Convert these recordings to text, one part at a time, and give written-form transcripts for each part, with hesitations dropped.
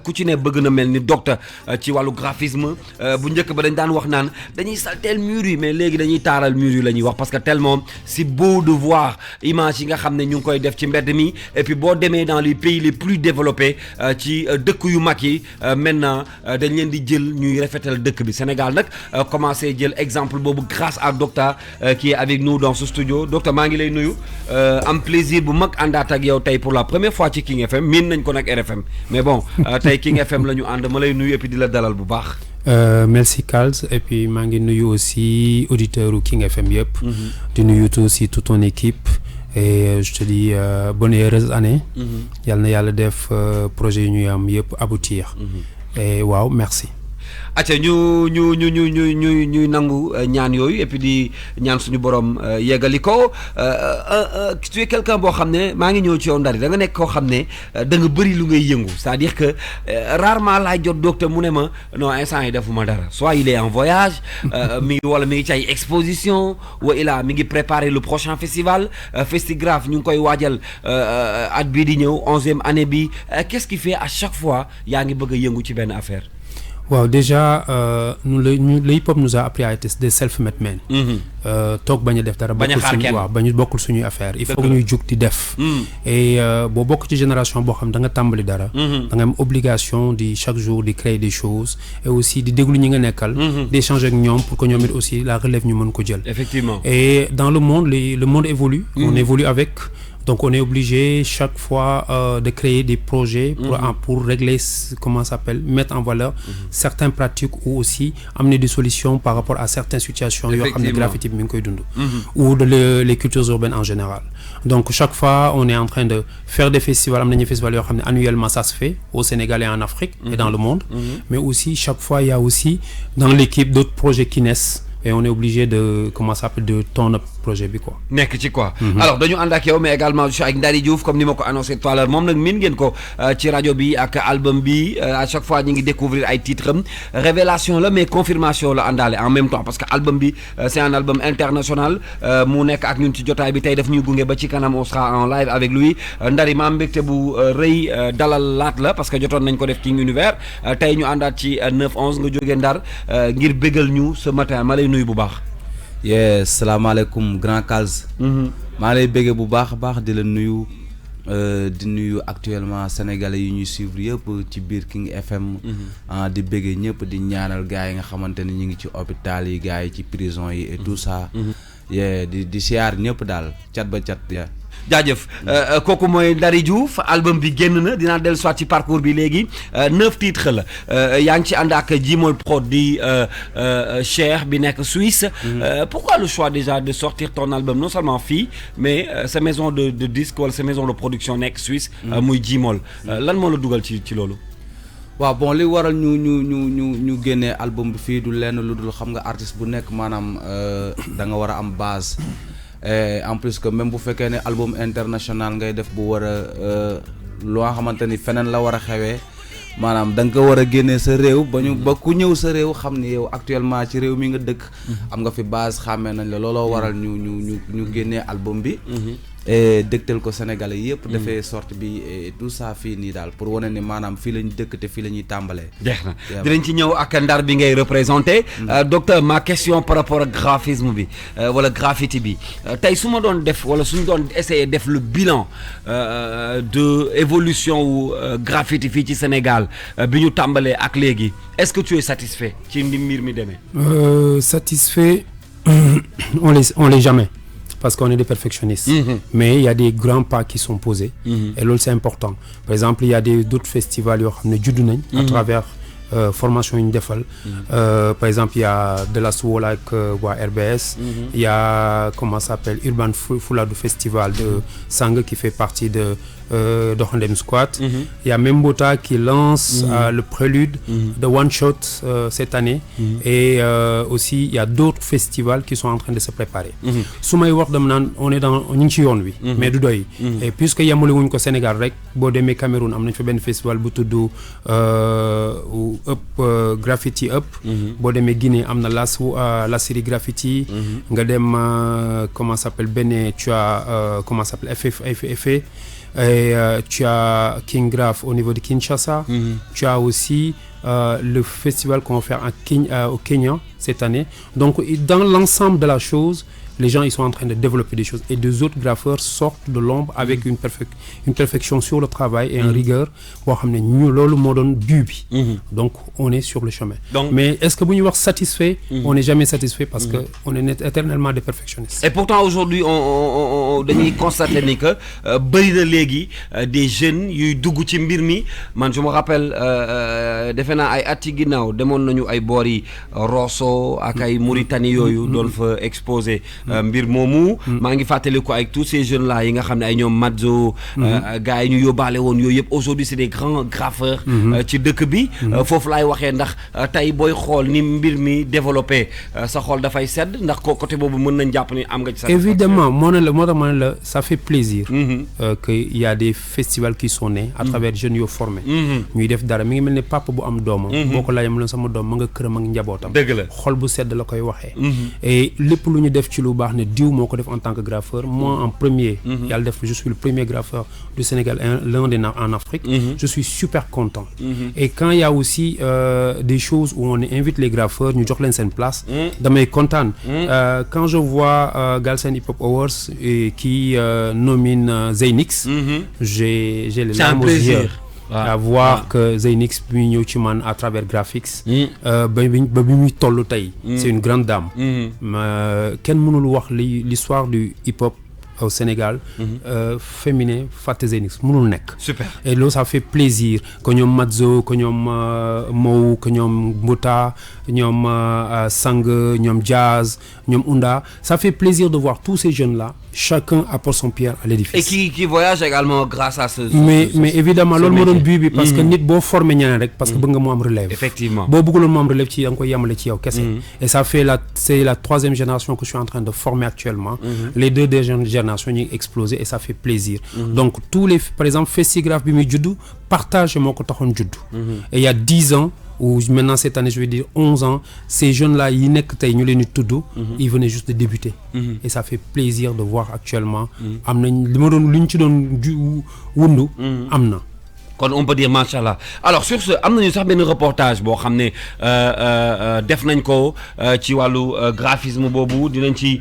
ku ci ne bëgg na mel ni docteur ci wàllu graphisme bu njëkk ba dañ daan wax naan dañuy salteel mur yi mais léegi dañuy taaral mur yi la ñuy wax parce que tellement c'est beau de voir image yi nga xam ne ñu ngi koy def ci mbedd mi et puis boo demee dans les pays les plus développés ci dëkk yu mag yi maintenant dañ leen di jël ñuy rafetal dëkk bi Sénégal nag commencé jël exemple boobu grâce à docteur qui est avec nous dans ce studio docteur maa ngi lay nuyu am plaisir bu mag àndaat ak yow tey pour la première fois ci King FM miin nañ ko nag RFM mais bon tey King FM la ñu ànd ma lay nuyu et puis di la dalal bu baax. Merci Kals et puis maa ngi nuyu aussi auditeurs u King FM yëpp. di nuyu aussi toute ton équipe et je te dis bonne et heureuse année. yal na yàlla def projet yu ñuy am yëpp aboutir. et waaw merci. acca ñuy nangu ñaan yooyu et puis di ñaan suñu borom yeggali ko tu es quelqu'un boo xam ne maa ngi ñëw ci yow Ndari da nga nekk koo xam ne da nga bëri lu ngay yëngu c'est-à-dire que rarement laay jot docteur mu ne ma non instant yi defuma dara soit il est en voyage mi ngi ci ay exposition wa ilaa mi ngi préparer le prochain festival Festigraph ñu ngi koy waajal at bii di ñëw 11e année bi qu'est-ce qui fait à chaque fois yaa ngi bëgg a yëngu ci benn affaire. waaw déjà le hip-hop nous a appris à être des self-made men. toog bañ a def dara. bokkul suñuy affaire il faut que ñuy jug di def. et boo bokk ci génération boo xam da nga tàmbali dara. da nga am obligation di chaque jour di créer des choses et aussi di déglu ñi nga nekkal. d'échanger ak ñoom pour que ñoom it aussi la relève ñu mën ko jël. effectivement et dans le monde le monde évolue. on évolue avec. Donc on est obligé chaque fois de créer des projets pour régler comment ça s'appelle mettre en valeur certaines pratiques ou aussi amener des solutions par rapport à certaines situations yoo xam ne graffiti bi mi ngi koy dund ou les cultures urbaines en général. Donc chaque fois on est en train de faire des festivals am nañu festival yoo xam ne annuellement ça se fait au Sénégal et en Afrique et dans le monde mais aussi chaque fois il y a aussi dans l'équipe d'autres projets qui naissent et on est obligé de comment ça s'appelle de tourner projet bi quoi. nekk ci quoi. alors dañu ànd ak yow mais également je suis avec Ndari Diouf comme ni ma ko annoncé tout à l'heure moom nag miin ngeen ko ci rajo bi ak album bi à chaque fois ñu ngi découvrir ay titres am révélation la mais confirmation la àndaale en même temps parce que album bi c'est un album international mu nekk ak ñun ci jotaay bi tey daf ñuy gunge ba ci kanam on sera en live avec lui Ndari ma am mbégte bu rëy dalal laat la parce que jotoon nañ ko def King Univers tey ñu àndaat ci 9-11 nga jógee Ndar ngir bégal ñu ce matin ma lay nuyu bu baax. yes salaamaaleykum grand Kals. maa lay bëggee bu baax a baax di la nuyu di nuyu actuellement sénégalais yi ñuy suivre yëpp ci biir King FM. di bëggee ñëpp di ñaanal gars yi nga xamante ni ñu ngi ci hôpital yi gars yi ci prison yi et tout ça. di siyaar ñëpp daal cat ba cat ya jaajëf kooku mooy Ndari Diouf album bi génn na dinaa dellu soit ci parcours bi léegi 9 titres la yaa ngi ci ànd ak Jimol Prod di Cheikh bi nekk Suisse. Pourquoi le choix déjà de sortir ton album non seulement fii mais sa maison de disque wala sa maison de production nekk Suisse. muy Jimol lan moo la dugal ci loolu. waaw bon li waral ñu génnee album bi fii du lenn lu dul xam nga artiste bu nekk maanaam da nga war a am base. En plus que même bu fekkee ne album international ngay def bu war a loo xamante ni feneen la war a xewee maanaam da nga ko war a génnee sa réew ba ku ñëw sa réew xam ni yow actuellement ci réew mi nga dëkk. am nga fi base xàmmee nañ la looloo waral ñu génnee album bi. et dëgtal ko Sénégalais yëpp. dafay sorte bi et tout ça fii nii daal pour wane ni maanaam fii lañ dëkk te fii la ñuy tàmbalee. jeex na dinañ ci ñëw ak Ndar bi ngay représenté. docteur ma question par rapport ak graphisme bi wala graffiti bi tey su ma doon def wala suñu doon essayer def le bilan de évolution wu graffiti fii ci Sénégal bi ñu tàmbalee ak léegi est-ce que tu es satisfait ci ni mbir mi demee. Satisfait on l'est jamais. Parce qu'on est des perfectionnistes. Mais il y a des grands pas qui sont posés. Et là, c'est important. Par exemple, il y a d'autres festivals qui ont à travers formation yu ñu defal. Par exemple, il y a de la Soul avec RBS. Il y a, comment ça s'appelle, Urban Fuladu Festival de Sang qui fait partie de Dohandem Squat. Il y a Membota qui lance le prélude de One Shot cette année. Et aussi, il y a d'autres festivals qui sont en train de se préparer. Soumay wax dama naan on est dans ñu ngi ci yoon wi. mais du doy. Et puisque yamale wuñ ko Sénégal rek boo demee Cameroun am nañ fa benn festival bu tudd Graffiti Up. boo demee Guinée am na la série Graffiti. nga dem comment ça s'appelle Bénin tu as comment ça s'appelle FF. Et tu as King Graph au niveau de Kinshasa. Tu as aussi le festival qu'on va faire au Kenya cette année. Donc, dans l'ensemble de la chose, les gens ils sont en train de développer des choses et des autres graffeurs sortent de l'ombre avec une perfection sur le travail et une rigueur boo xam ne ñu loolu moo doon but bi. Donc on est sur le chemin. Mais est-ce que bu ñu wax satisfait? On n'est jamais satisfait parce que on est éternellement des perfectionnistes. Et pourtant aujourd'hui on dañuy constater ni que bëri na léegi des jeunes yuy dugg ci mbir mi man je me rappelle defe naa ay at ci ginnaaw demoon nañu ay boor yi Rosso ak ay Mauritanie yooyu doon fa exposé mbir moomu maa ngi fàttaliku avec tous ces jeunes là yi nga xam ne ay ñoom Madzo gars yi ñu yóbbaale woon yooyu yëpp aujourd'hui c'est des grands graffeurs ci dëkk bi foofu laay waxee ndax tey booy xool ni mbir mi développé sa xool dafay sedd ndax côté boobu mën nañ jàpp ni am nga ci sa évidemment moo tax ma ne la ça fait plaisir que il y a des festivals qui sont nés à travers jeunes yoo formés ñuy def dara mi ngi mel ne papa bu am doomam boo ko laajee mu ne sama doom ma nga këram ak njabootam xol bu sedd la koy waxee et lépp lu ñu def ci lu baax ne diw moo ko def en tant que graffeur moi en premier yàlla def je suis le premier graffeur du Sénégal l'un des en Afrique je suis super content et quand il y a aussi des choses où on invite les graffeurs ñu jox leen seen place damay kontaan quand je vois Galsen Hip Hop Awards qui nomine Zeynix j'ai les larmes aux yeux à voir que Zeynix bi ñëw ci man à travers graphics ba bi muy toll tey c'est une grande dame kenn mënul wax l'histoire du hip-hop au Sénégal féminin fàtte Zeynix mënul nekk super et loolu ça fait plaisir que ñoom Madzo que ñoom Mow que ñoom Mbouta ñoom Sang ñoom Jazz ñoom Unda ça fait plaisir de voir tous ces jeunes là chacun apporte son pierre à l'édifice et qui voyage également grâce à ce mais évidemment loolu moo doon but bi parce que nit boo formé ñeneen rek parce que bëgg nga mu am relève effectivement boo bëgguloon mu am relève ci da nga koy yemale ci yow kese et ça fait c'est la troisième génération que je suis en train de former actuellement les deux dernières générations ñu ngi explosé et ça fait plaisir donc tous les par exemple Festigraph bi muy juddu partage moo ko taxoon juddu et il y a 10 ans ou maintenant cette année je vais dire 11 ans ces jeunes là yi nekk tey ñu leen di tudd ils venaient juste de débuter et ça fait plaisir de voir actuellement am nañ li ma doon lu ñu ci doon wundu am na kon on peut dire machallah alors sur ce am nañu sax benn reportage boo xam ne def nañ ko ci wàllu graphisme boobu dinañ ci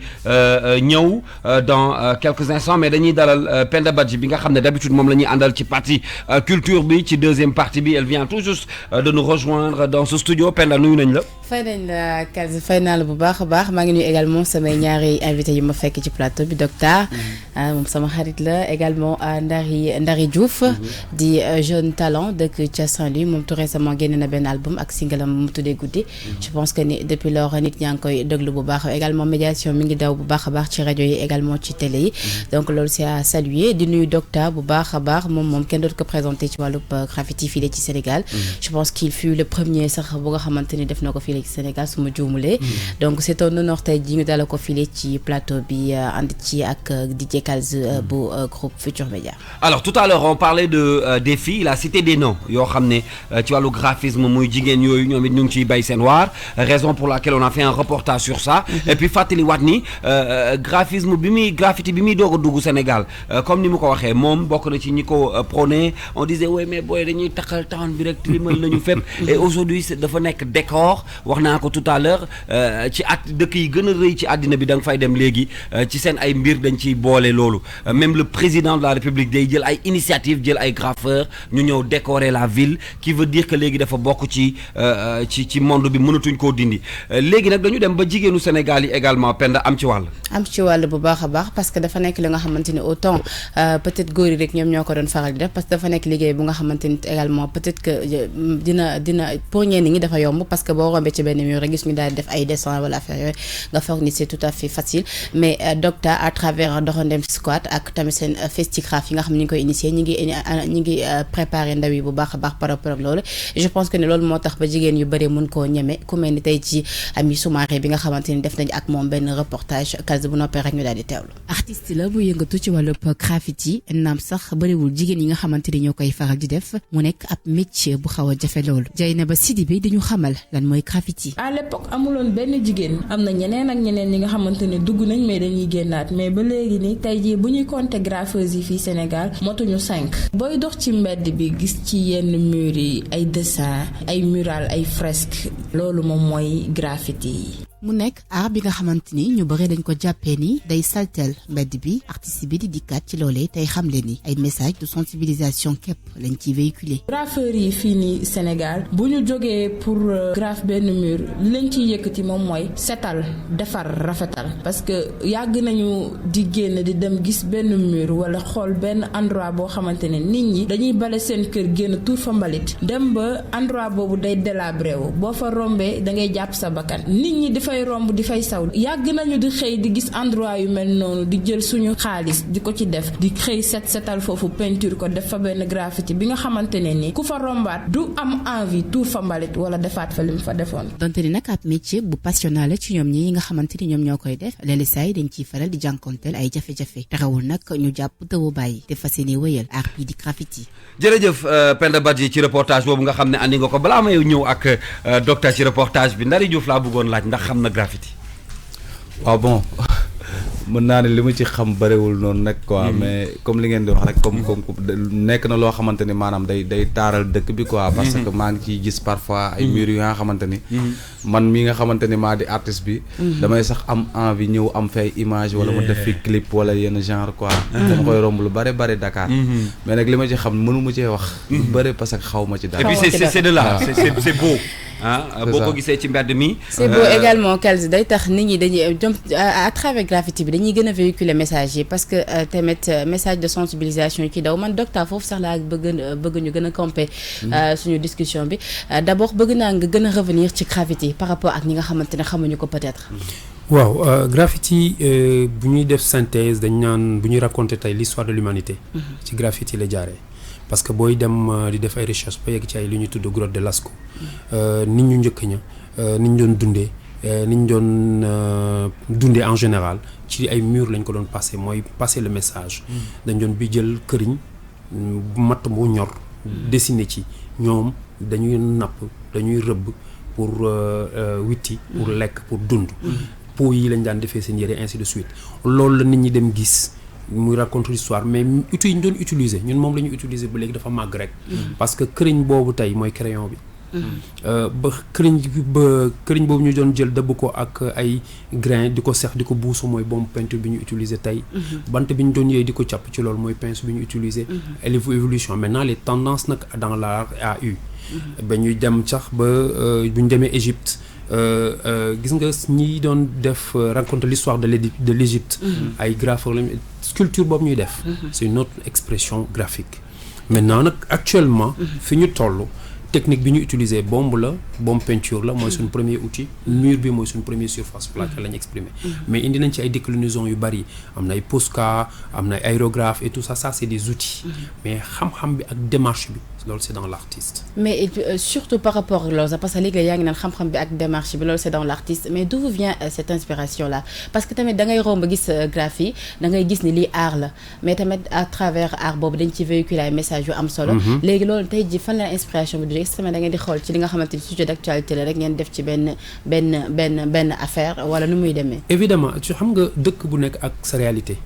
ñëw dans quelques instants mais dañuy dalal Penda Badji bi nga xam ne d'habitude moom la ñuy àndal ci partie culture bi ci deuxième partie bi elle vient tout juste de nous rejoindre dans ce studio Penda nuyu nañ la. fay nañ la Kaz fay naa la bu baax a baax maa ngi nuyu également samay ñaari invité yi ma fekk ci plateau bi docteur moom sama xarit la également Ndari Diouf di jeune talent dëkk ca Saint-Louis moom tout récemment génne na benn album ak single am mu tuddee guddi je pense que ni depuis lors nit ñaa ngi koy déglu bu baax également médiation mi ngi daw bu baax a baax ci rajo yi également ci télé yi donc loolu c'est à saluer di nuyu docteur bu baax a baax moom kenn dootu ko présenté ci wàllub graffiti fii ci Sénégal je pense qu'il fut le premier sax bu nga xamante ni def na ko fii ci Sénégal su ma juumulee donc c'est un honneur tey ji ñu dala ko fii ci plateau bi ànd ci ak DJ Kals bu groupe Futur Média. Alors tout à l'heure on parlait de des filles la cité des noms yoo xam ne ci wàllu graphisme muy jigéen yooyu ñoom it ñu ngi ciy bay seen waar raison pour laquelle on a fait un reportage sur ça et puis fàttali waat ni graphisme bi muy graffiti bi muy doog a dugg Sénégal comme ni mu ko waxee moom bokk na ci ñi ko prôné on disait ouais mais booy dañuy taxal town bi rek tilimal nañu fépp et aujourd'hui dafa nekk décor wax naa ko tout à l'heure ci dëkk yi gën a rëy ci àddina bi da nga fay dem léegi ci seen ay mbir dañ ciy boole loolu même le président de la République day jël ay initiative jël ay graffeurs ñu ñëw décorer la ville qui veut dire que léegi dafa bokk ci monde bi mënatuñ koo dindi léegi nag dañu dem ba jigéenu Sénégal yi également Penda am ci wàll bu baax a baax parce que dafa nekk li nga xamante ni autant peut-être góor yi rek ñoom ñoo ko doon faral di def parce que dafa nekk liggéey bu nga xamante ni également peut-être que dina pour ñenn ñi dafa yomb parce que boo rombee ci benn mur rek gis ñu daal di def ay dessin wala affaire yooyu nga foog ni c'est tout à fait facile mais docteur à travers Doxandem Squad ak tamit seen Festigraph yi nga xam ne ñu ngi koy initier ñi ngi préparer ndaw yi bu baax a baax par rapport ak loolu je pense que ne loolu moo tax ba jigéen yu bëri mun koo ñeme ku mel ni tey ci Ami Soumaré bi nga xamante ni def nañ ak moom benn reportage Kalz bu noppee rek ñu daal di teewlu. artiste la bu yëngatu ci wàllub graffiti naam sax bëriwul jigéen yi nga xamante ni ñoo koy faral di def mu nekk ab métier bu xaw a jafe loolu Dieynaba Sidibé di ñu xamal lan mooy graffiti. à l'époque amuloon benn jigéen am na ñeneen ak ñeneen ñi nga xamante ne dugg nañ mais dañuy génnaat mais ba léegi ni tey jii bu ñuy compter graffeuses yi fii Sénégal motuñu 5 booy dox ci mbedd bi gis ci yenn murs yi ay dessin ay mural ay fresque loolu moom mooy graffiti yi. mu nekk art bi nga xamante ni ñu bëri dañ ko jàppee ni day saltel mbedd bi artiste bi di dikkaat ci loolee tey xamle ni ay message de sensibilisation képp lañ ciy véhiculer. graffeurs yi fii nii Sénégal bu ñu jógee pour graffe benn mur lañ ciy yëkkati moom mooy setal defar rafetal parce que yàgg nañu di génn di dem gis benn mur wala xool benn endroit boo xamante ne nit ñi dañuy bale seen kër génn tuur fa mbalit dem ba endroit boobu day délabré wu boo fa rombee da ngay jàpp sa bakkan nit ñi fay romb di fay saw yàgg nañu di xëy di gis endroit yu mel noonu di jël suñu xaalis di ko ci def di xëy setal foofu peinture ko def fa benn graffiti bi nga xamante ne ni ku fa rombaat du am envie tuur fa mbalit wala defaat fa lim fa defoon. donte ni nag ab métier bu passionnant la ci ñoom ñi nga xamante ni ñoom ñoo koy def léeg-léeg saa yi dañ ciy faral di jànkonteel ay jafe-jafe taxawul nag ñu jàpp tëwu bàyyi te fas yéene wëyal art bi di graffiti. jërëjëf Penda Badji ci reportage boobu nga xam ne andi nga ko balaa may ñëw ak docteur ci reportage bi Ndari Diouf laa bëggoon laaj ndax xam na graffiti. waaw bon mën naa ne li ma ci xam bëriwul noonu nag quoi mais comme li ngeen di wax rek comme nekk na loo xamante ni maanaam day taaral dëkk bi quoi parce que maa ngi ciy gis parfois ay murs yu nga xamante ni man mi nga xamante ni maa di artiste bi damay sax am envie ñëw am fay image wala ma def fi clip wala yenn genre quoi dama koy romb lu bëri Dakar mais nag li ma ci xam mënu ma cee wax lu bëri parce que xaw ma ci dara. et puis c'est de là c'est beau boo ko gisee ci mbedd mi. c'est beau également Kalz day tax nit ñi dañuy jom à travers graffiti bi dañuy gën a véhiculer message yi parce que tamit message de sensibilisation yi ci daw man docteur foofu sax laa bëgg ñu gën a camper suñu discussion bi d'abord bëgg naa nga gën a revenir ci graffiti par rapport ak ñi nga xamante ne xamuñu ko peut-être. waaw graffiti bu ñuy def synthèse dañ naan bu ñuy raconter tey l'histoire de l'humanité ci graffiti la jaaree. parce que booy dem di def ay recherche ba yegg ci ay li ñuy tudd grotte de Lascaux nit ñu njëkk ña nit ñu doon dundee nit ñu doon dundee en général ci ay murs lañ ko doon passer mooy passer le message. dañ doon bi jël këriñ matt bu ñor dessiner ci ñoom dañuy napp dañuy rëbb pour witti pour lekk pour dund. po yi lañ daan defee seen yére ainsi de suite loolu la nit ñi dem gis. muy raconte l'histoire mais outils yi ñu doon utiliser ñun moom la ñu utiliser ba léegi dafa màgg rek. parce que këriñ boobu tey mooy crayon bi. ba këriñ boobu ñu doon jël dëbb ko ak ay grain di ko sex di ko buusu mooy bombe peinture bi ñu utiliser tey. bant bi ñu doon yooyu di ko càpp ci loolu mooy pince bi ñu utiliser. évolution maintenant les tendances nag dans l'art a eu. ba ñuy dem sax ba bu ñu demee Égypte. gis nga ñi doon def raconter l'histoire de l'Égypte ay graffeurs lañu sculpture boobu ñuy def c'est une autre expression graphique maintenant nag actuellement fi ñu toll technique bi ñu utiliser bombe peinture la mooy suñu premier outil mur bi mooy suñu première surface plate la ñu exprimer mais indi nañ ci ay déclinaisons yu bari am na ay Posca am na ay aérographe et tout ça c'est des outils mais xam-xam bi ak démarche bi loolu c'est dans l'artiste. mais surtout par rapport ak loolu sax parce que léegi yaa ngi naan xam-xam bi ak démarche bi loolu c'est dans l'artiste mais d'où vient cette inspiration là parce que tamit da ngay romb gis graphie da ngay gis ni lii art la mais tamit à travers art boobu dañ ci véhiculer ay messages yu am solo. léegi loolu tey jii fan la inspiration bi est-ce que da ngeen di xool ci li nga xamante ni sujet d'actualité la rek ngeen def ci benn affaire wala nu muy demee. évidemment ci xam nga dëkk bu nekk ak sa réalité.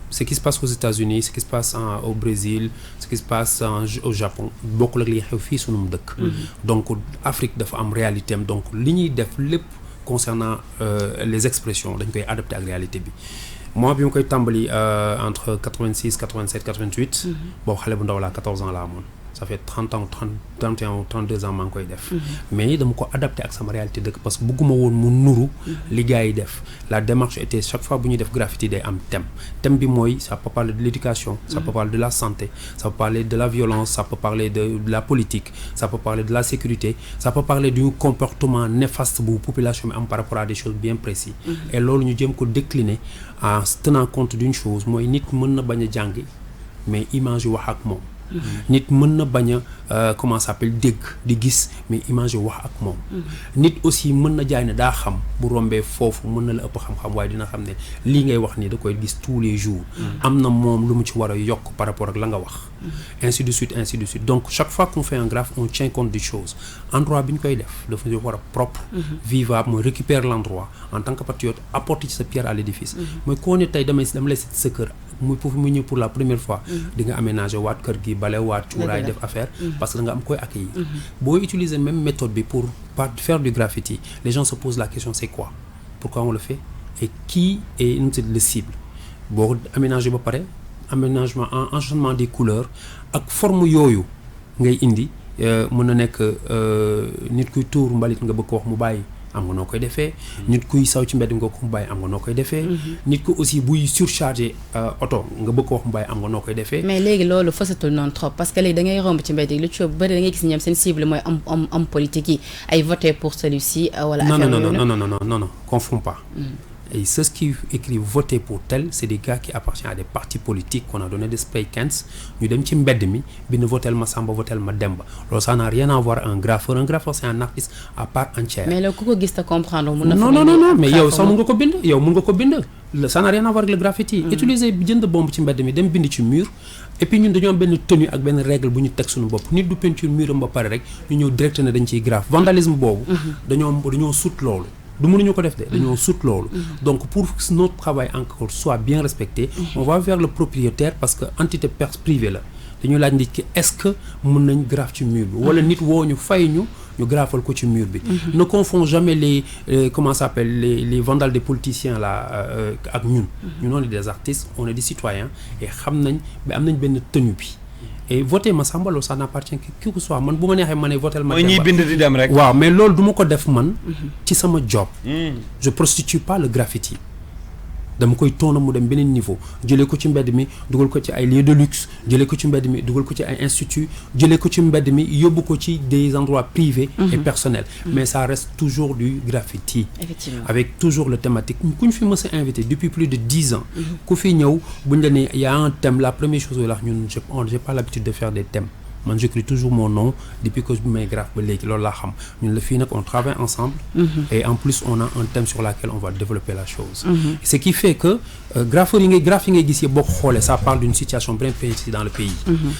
ce qui se passe aux États-Unis ce qui se passe au Brésil ce qui se passe au Japon. bokkul ak li xew fii sunum dëkk. donc Afrique dafa am réalité am donc li ñuy def lépp concernant les expressions dañ koy adapté ak réalité bi moi bi ma koy tàmbali entre 86 87 88. boobu xale bu ndaw laa 14 ans laa amoon. ça fait 30 ans 31 ou 32 ans maa ngi koy def. mais dama ko adapté ak sama réalité dëkk parce que bëgguma woon mu nuru li gars yi def la démarche était chaque fois bu ñuy def graffiti day am thème bi mooy ça peut parler de l'éducation ça peut parler de la santé ça peut parler de la violence ça peut parler de la politique ça peut parler de la sécurité ça peut parler du comportement néfaste bu population bi am par rapport à des choses bien précises et loolu ñu jéem ko décliner en tenant compte d'une chose mooy nit mën na bañ a jàng mais image yi wax ak moom nit mën na bañ a comment ça s'appelle dégg di gis mais image yi wax ak moom nit aussi mën na jaay ne daa xam bu rombee foofu mën na la ëpp xam-xam waaye dina xam ne lii ngay wax nii da koy gis tous les jours am na moom lu mu ci war a yokk par rapport ak la nga wax ainsi de suite donc chaque fois qu'on fait un graphe on tient compte des choses endroit bi ñu koy def dafa war a propre vivable mooy récupère l'endroit en tant que patriote apporter ci sa pierre à l'édifice mooy koo ne tey dama lay seet sa kër muy pour mu ñëw pour la première fois di nga aménager waat kër gi bale waat cuuraay def affaire parce que da nga am koy accueillir boo utiliser même méthode bi pour faire du graffiti les gens se posent la question c'est quoi pourquoi on le fait et qui est le cible boo aménager ba pare aménagement enchaînement des couleurs ak forme yooyu ngay indi mën na nekk nit kuy tuur mbalit nga bëgg ko wax mu bàyyi am nga noo koy defee nit kuy saw ci mbedd nga ko mu bàyyi am nga noo koy defee nit ku aussi buy surcharger oto nga bëgg ko wax mu bàyyi am nga noo koy defee mais léegi loolu fësatul noonu trop parce que léegi da ngay romb ci mbedd yi lu ci bëri da ngay gis ñoom seen cible mooy am politique yi ay voter pour celui-ci wala affaire non confond pas et ceux qui écrivent voter pour tel c'est des gars qui appartiennent à des partis politiques qu'on a donné des spray cans ñu dem ci mbedd mi bind votel ma Samba votel ma Demba loolu ça n'a rien à voir un graffeur c'est un artiste à part entière mais loolu ku ko gis te comprendre mun na non mais yow sax mun nga ko bind ça n'a rien à voir avec le graffiti utiliser jënd bombe ci mbedd mi dem bind ci mur et puis ñun dañoo am benn tenue ak benn règle bu ñu teg suñu bopp nit du peinture muram ba pare rek ñu ñëw direct ne dañ ciy graffe vandalisme boobu dañoo sut loolu du mënuñu ko def de dañoo sut loolu donc pour que notre travail encore soit bien respecté on va vers le propriétaire parce que entité privée la dañu laaj nit ki est-ce que mën nañ graffe ci mur bi wala nit woo ñu fay ñu graffal ko ci mur bi ne confond jamais les comment ça s'appelle les vandales des politiciens là ak ñun on est des artistes on est des citoyens et xam nañ ba am nañ benn tenue bi et voter Massamba loolu ça n'appartient que qui que soit man bu ma neexee ma ne voter ma ñuy bind di dem rek waaw mais loolu du ma ko def man ci sama job je prostitue pas le graffiti dama koy toona mu dem beneen niveau jëlee ko ci mbedd mi dugal ko ci ay lieux de luxe jëlee ko ci mbedd mi dugal ko ci ay instituts jëlee ko ci mbedd mi yóbbu ko ci des endroits privés et personnels mais ça reste toujours du graffiti avec toujours le thématique ku ñu fi mës a invité depuis plus de 10 ans ku fi ñëw buñ la ne y a un thème la première chose la ñun j'ai pas l'habitude de faire des thèmes man j'écris toujours mon nom depuis que je may graphe ba léegi loolu laa xam ñun la fii nag on travaille ensemble et en plus on a un thème sur laquelle on va développer la chose ce qui fait que graphe yi ngay gis yi boo ko xoolee ça parle d'une situation bien précise dans le pays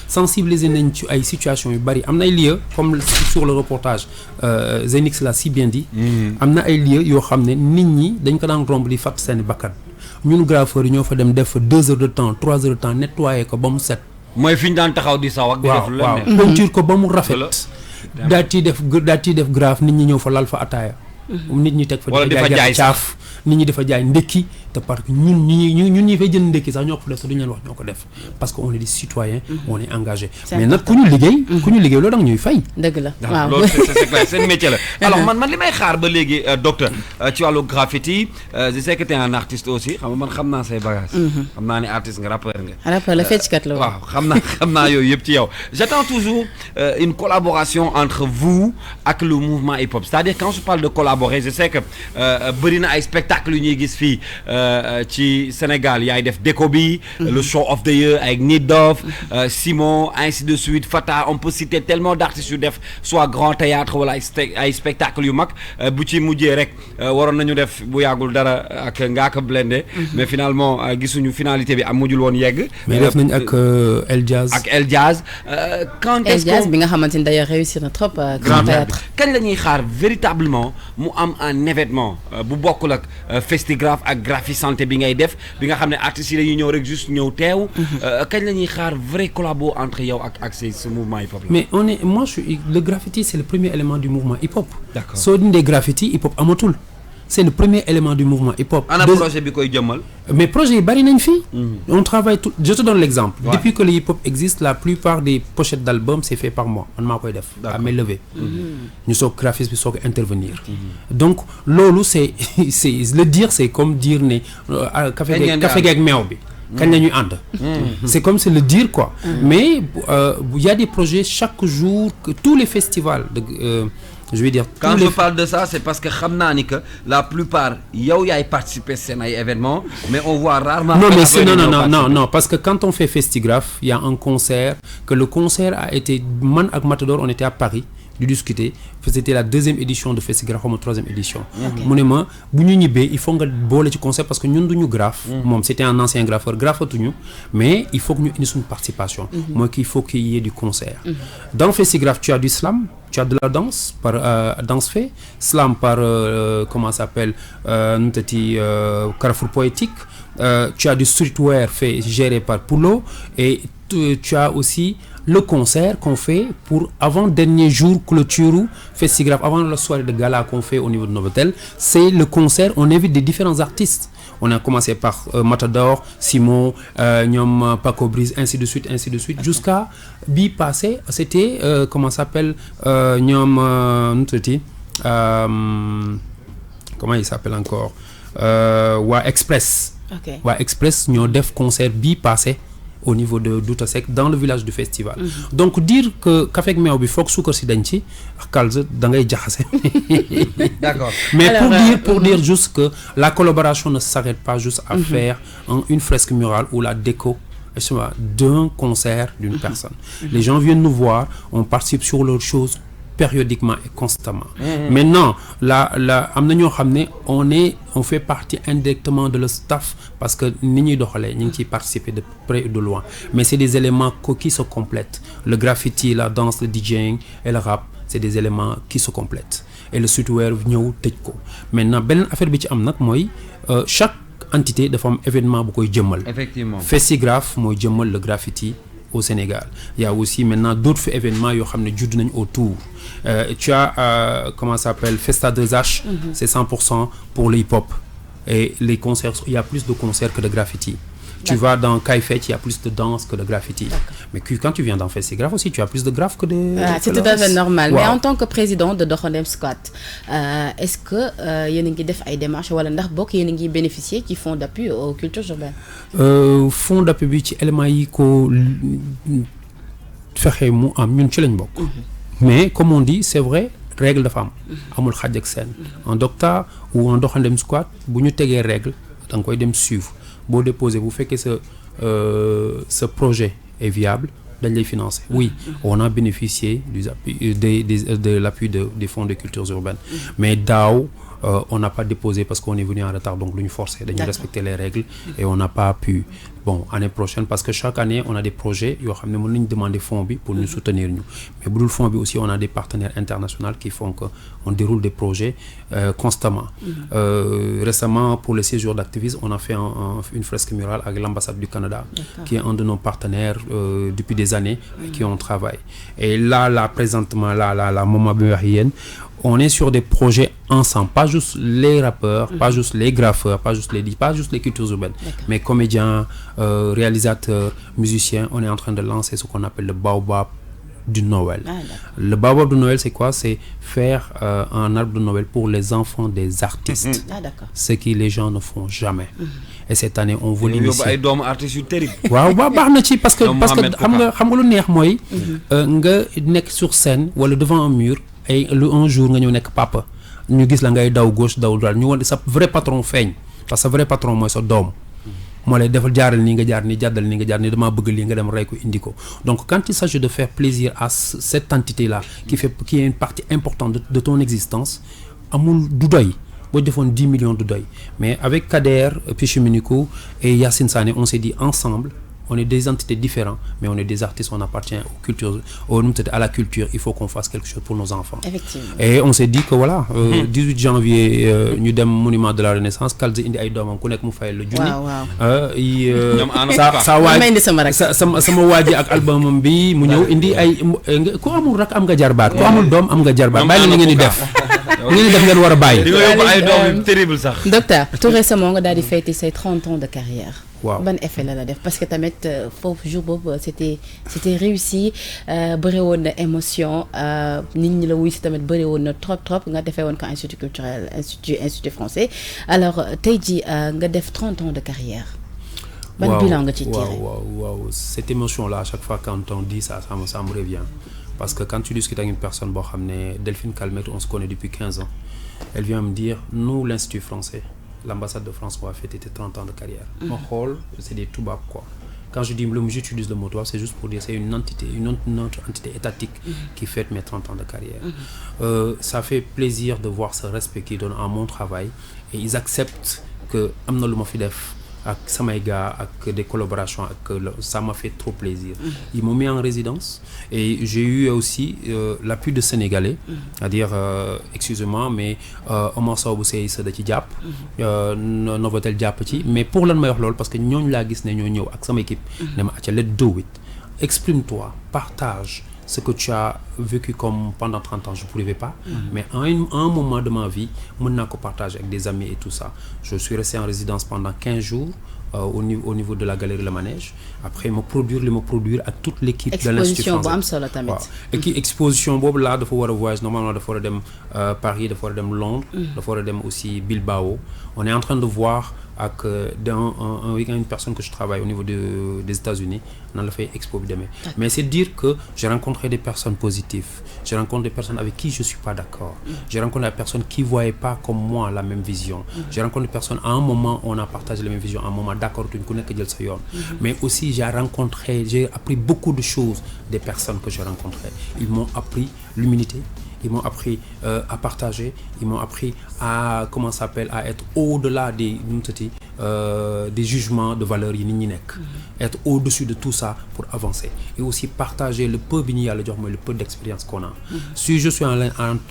sensibiliser nañ ci ay situations yu bari am na ay lieux comme sur le reportage Zenix l'a si bien dit am na ay lieux yoo xam ne nit ñi dañ ko daan romb di fàtt seeni bakkan ñun graffeurs yi ñoo fa dem def fa 2 heures de temps 3 heures de temps nettoyer ko ba mu set mooy fi ñu daan taxaw di saw ak di def lu leen peinture ko ba mu rafet daal ciy def graphe nit ñi ñëw fa lal fa ataaya nit ñi teg fa jaay caaf nit ñi dafa jaay ndekki te parce que ñun ñi fay jënd ndekki sax ñoo ko fa def te duñu leen wax ñoo ko def parce que on est des citoyens on est engagés mais nag ku ñu liggéey loolu da nga ñuy fay dëgg la waaw loolu c'est clair seen métier la alors man li may xaar ba léegi docteur ci wàllu graffiti je sais que t'es un artiste aussi xam nga man xam naa say bagages xam naa ne artiste nga rappeur la fecckat la waaw xam naa yooyu yëpp ci yow j'attends toujours une collaboration entre vous ak le mouvement hip-hop c'est-à-dire quand je parle de collaborer je sais que bëri na ay spectacles yu ñuy gis fii ci Sénégal yaay def déco bi le show of the year avec Nit Doff Simon ainsi de suite Fata on peut citer tellement d'artistes yu def soit grand théâtre wala ay spectacles yu mag bu ci mujjee rek waroon nañu def bu yàggul dara ak Ngaaka Blindé mais finalement gisuñu finalité bi am mujjul woon yegg mais def nañ ak El Jazz quand est-ce que bi nga xamante ni d'ailleurs réussir na trop grand théâtre kañ la ñuy xaar véritablement mu am un événement bu bokkul ak Festigraph ak Graffiti Santé bi ngay def bi nga xam ne artistes yi dañuy ñëw rek juste ñëw teew kañ la ñuy xaar vrai collabo entre yow ak ce mouvement hip hop là. mais le graffiti c'est le premier élément du mouvement hip hop. D'accord. soo dindee graffiti hip hop amatul c'est le premier élément du mouvement hip hop. ana projet bi koy jëmmal. mais projet yi bari nañ fii. on travaille tout je te donne l'exemple. Ouais. Depuis que le hip hop existe la plupart des pochettes d'albums c'est fait par moi man maa koy def. à main levée. ñu soog graphiste bi soog intervenir. donc loolu c'est le dire c'est comme dire ne. café gi ak meew bi. kañ la ñuy ànd. c'est comme c'est le dire quoi. mais y a des projets chaque jour que tous les festivals je vais dire quand je parle de ça c'est parce que xam naa ni que la plupart yow yaay participer seen ay événements mais on voit rarement. Non mais c'est non parce que quand on fait Festigraph il y a un concert que le concert a été man ak Matador on était à Paris di discuter c'était la 2e édition de Festigraph ou 3e édition. mu ne ma bu ñu ñibbee il faut nga boole ci concert parce que ñun duñu graphe. moom c'était un ancien graffeur graffatuñu mais il faut que ñu indi suñu participation. mooy qu'il faut qu'il y ait du concert. Dans Festigraph tu as du slam. Tu as de la danse par danse fait, slam par comment ça s'appelle Carrefour Poétique, tu as du streetwear fait géré par Poulo et tu as aussi le concert qu'on fait pour avant dernier jour clôture Festigraph avant la soirée de gala qu'on fait au niveau de Novotel, c'est le concert, on invite des différents artistes. On a commencé par Matador, Simon, ñoom Paco Briz, ainsi de suite, jusqu'à bi passé, c'était comment ça s'appelle ñoom comment il s'appelle encore Wa Express. Ok. Wa Express ñoo def concert bi passé au niveau de Douta Seck dans le village du festival. Donc dire que café ak meew bi foog suukar si dañ ci Kalz da ngay jaxase. D'accord. Mais alors, pour dire juste que la collaboration ne s'arrête pas juste à faire une fresque murale ou la déco d'un concert d'une personne. Les gens viennent nous voir, on participe sur leurs choses périodiquement et constamment. Maintenant, am na ñoo xam ne on fait partie indirectement de le staff parce que ni ñuy doxalee ñu ngi ciy participer de près et de loin. Mais c'est des éléments qui se complètent. Le graffiti, la danse, le DJing et le rap, c'est des éléments qui se complètent. Et le streetwear ñëw tëj ko. Maintenant beneen affaire bi ci am nag mooy chaque entité dafa am événement bu koy jëmmal. Effectivement. Festigraph mooy jëmmal le graffiti au Sénégal. Il y a aussi maintenant d'autres événements yoo xam ne judd nañ autour. Tu as comment ça s'appelle Festa 2H, c'est 100% pour le hip-hop. Et les concerts, il y a plus de concerts que de graffiti. Tu vas dans Kaifet, il y a plus de danse que de graffiti. Mais quand tu viens dans Festigraph aussi, tu as plus de graphes que de... c'est tout à fait normal. Wow. Mais en tant que président de Doxandem Squad, est-ce que yéen a ngi def ay démarches wala ndax bokk yéen a ngi bénéficier ci fonds d'appui aux cultures urbaines? Fonds d'appui bi ci éléments yi ko fexe mu am ñun ci lañ bokk. Mais comme on dit, c'est vrai, règle dafa am. Amul xaj ak seen. En Docta ou en Doxandem Squad bu ñu tegee règle da nga koy dem suivre. Boo déposer bu fekkee ce projet est viable dañ lay financer. Oui, on a bénéficié de l'appui des fonds de cultures urbaines. Mais daaw on n'a pas déposé parce qu'on est venu en retard donc lu ñu forcé dañuy respecter les règles et on n'a pas pu. Bon, année prochaine parce que chaque année on a des projets yoo xam ne mën nañu demander fonds bi pour nous soutenir ñu. Mais bu dul fonds bi aussi on a des partenaires internationaux qui font que on déroule des projets constamment. Récemment pour le séjour d'activisme on a fait une fresque murale avec l'ambassade du Canada qui est un de nos partenaires depuis des années qui on travaille. Et là présentement là moment bi wax yéen on est sur des projets ensemble, pas juste les rappeurs, pas juste les graffeurs, pas juste les cultures urbaines, mais comédiens, réalisateurs, musiciens. On est en train de lancer ce qu'on appelle le baobab du Noël. Le baobab de Noël, c'est quoi? C'est faire un arbre de Noël pour les enfants des artistes. Ce que les gens ne font jamais. Et cette année, on veut l'initier. ay doomu artistes yu terrible. waaw baax na ci parce que xam nga lu neex mooy nga nekk sur scène wala devant un mur et un jour nga ñëw nekk papa ñu gis la ngay daw gauche daw droite ñu won sa vrai patron feeñ parce que vrai patron mooy sa doom moo lay defal jaaral nii nga jaar nii jàddal nii nga jaar nii damaa bëgg lii nga dem rey ko indi ko donc quand il s'agit de faire plaisir à cette entité là qui est une partie importante de ton existence amul du doy boo defoon 10 millions du doy mais avec Kader Pichiminikou et Yacine Sané on s'est dit ensemble on est des entités différentes, mais on est des artistes, on appartient aux cultures, à la culture. Il faut qu'on fasse quelque chose pour nos enfants. Effectivement. Et on s'est dit que voilà, 18 janvier, nous sommes monument de la Renaissance. Kalz indi ay doomam ku nekk mu fay le junni. sama waaji ak albumam bi mu ñëw indi ay ku amul rak am nga jarbaat ku amul doom am nga jarbaat. Bàyyi la ngeen di def. ngeen war a bàyyi. Di nga yóbbu ay doom terrible sax. Docteur, tout récemment nga daal di fêter ses 30 ans de carrière. Waaw. Ban effet la def parce que tamit foofu jour boobu c'était réussi bëri woon na émotion nit ñi la wuy si tamit bëri woon na trop nga defee woon ko institut culturel institut français alors tey jii nga def 30 ans de carrière. Ban bilan nga ci tiré. Waaw cette émotion là à chaque fois quand on dit ça me revient Parce que quand tu discutes avec une personne, Delphine Calmette, on se connaît depuis 15 ans, elle vient me dire, nous, l'Institut français, l'ambassade de France va fêter 30 ans de carrière. Mon rôle, c'est des toubabs, quoi. Quand je dis j'utilise le mot toubab, c'est juste pour dire c'est une entité étatique qui fête mes 30 ans de carrière. Ça fait plaisir de voir ce respect qu'ils donnent à mon travail et ils acceptent que amna luma fi def ak samay gars ak des collaborations ça m'a fait trop plaisir. Ils m'ont mis en résidence et j'ai eu aussi l'appui de Sénégalais, c'est-à-dire excusez-moi mais Omar Sow bu sey sa da ci japp Novotel japp ci mais pour lan may wax lool parce que ñooñu la gis ne ñoo ñëw ak sama équipe ne ma acca let's do it, exprime-toi, partage ce que tu as vécu comme pendant 30 ans, je ne pouvais pas. Mais à un moment de ma vie, je peux partager avec des amis et tout ça. Je suis resté en résidence pendant 15 jours au niveau de la galerie Le Manège. Après, me produire à toute l'équipe de l'Institut français. Et qui exposition bob là, de faire voyage normalement de faire Paris, de faire Londres, de faire aussi Bilbao. On est en train de voir avec une personne que je travaille au niveau des États-Unis, on a fait expo demain. Mais c'est dire que j'ai rencontré des personnes positives, j'ai rencontré des personnes avec qui je suis pas d'accord, j'ai rencontré des personnes qui voyaient pas comme moi la même vision, j'ai rencontré des personnes à un moment on a partagé la même vision, à un moment d'accord tu ne connais que Dieu le mais aussi j'ai appris beaucoup de choses des personnes que j'ai rencontrées. Ils m'ont appris l'humilité. Ils m'ont appris à partager, ils m'ont appris à à être au-delà des jugements de valeur être au-dessus de tout ça pour avancer et aussi partager le peu le peu d'expérience qu'on a. Si je suis à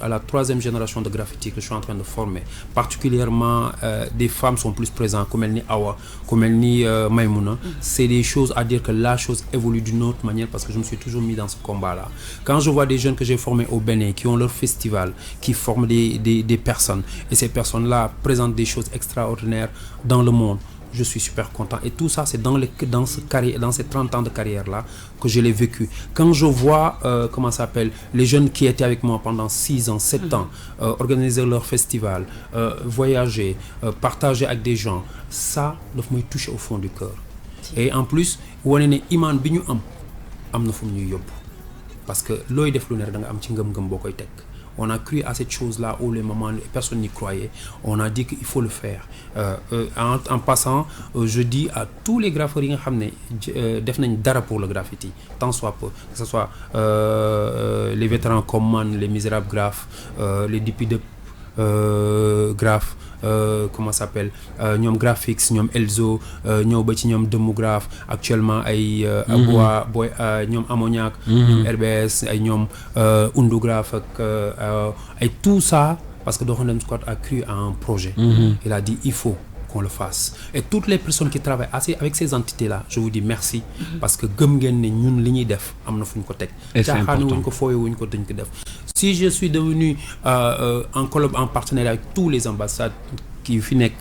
la 3e génération de graffiti que je suis en train de former, particulièrement des femmes sont plus présentes comme Elni Awa, comme Elni Maïmouna, c'est des choses à dire que la chose évolue d'une autre manière parce que je me suis toujours mis dans ce combat-là. Quand je vois des jeunes que j'ai formés au Bénin qui ont leur festival, qui forment des personnes et ces personnes-là présentent des choses extraordinaires dans le monde, je suis super content et tout ça c'est dans ces 30 ans de carrière là que je l'ai vécu. Quand je vois les jeunes qui étaient avec moi pendant 6 ans, 7 ans organiser leur festival, voyager, partager avec des gens, ça doit me toucher au fond du cœur. Et en plus wane ne iman bi ñu am na fu ñuy yóbbu parce que looy def lu ne da nga am ci ngëm-ngëm boo koy teg. On a cru à cette chose-là où les moments, personne n'y croyait. On a dit qu'il faut le faire. En passant, je dis à tous les graffeurs qui ont fait dara pour le graffiti, tant soit peu, que ce soit les vétérans comme Man, les misérables graphes, les DP graphes, comment ça s'appelle, ñom graphics, ñom Elzo, ñom ba ci ñom Demographe, actuellement ay Aboa boy ñom Ammoniac, ñom RBS, ay ñom Undographe et tout ça parce que Doron Squad a cru à un projet. Il a dit il faut qu'on le fasse. Et toutes les personnes qui travaillent avec ces entités-là, je vous dis merci parce que gëm ngeen ne ñun li ñuy def am na fu ñu ko teg. C'est important. Si je suis devenu en partenariat avec tous les ambassades qui fi nekk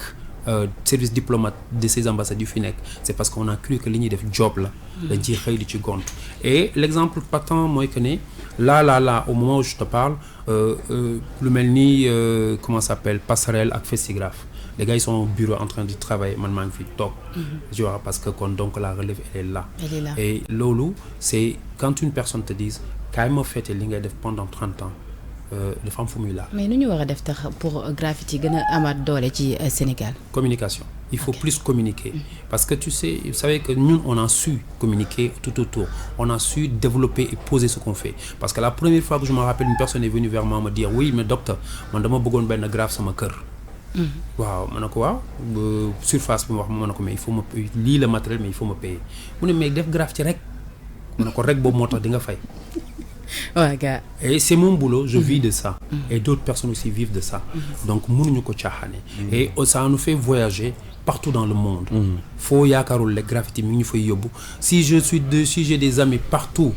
service diplomate de ces ambassades du FINEC, c'est parce qu'on a cru que li def job la da ci xey di ci gont. Et l'exemple patent mooy que ne là au moment où je te parle lu melni comment ça s'appelle Passerelle ak Festigraphe. Les gars ils sont au bureau en train de travailler, man maa ngi fi toog, tu vois, parce que donc la relève elle est là. Et loolu c'est quand une personne te dise kaay ma fête li ngay def pendant 30 ans de femme fu là. Mais nu ñu war a def tax pour graffiti gën a amaat doole ci Sénégal. Communication. Il faut plus communiquer parce que vous savez que nous on a su communiquer tout autour, on a su développer et poser ce qu'on fait. Parce que la première fois que je me rappelle une personne est venue vers moi me dire oui mais docteur man dama bëggoon benn graphe sama kër. Waaw ma ne ko waaw surface bi mu wax ma ne ko mais il faut ma lii le matériel mais il faut me payer mu ne mais def graphe ci rek ma ne ko rek boobu moo tax di nga fay. Ouais, gars. Et c'est mon boulot, je vis de ça. Et d'autres personnes aussi vivent de ça. Donc, et ça nous fait voyager partout dans le monde. Faut yakarul les graffitis, si j'ai des amis partout,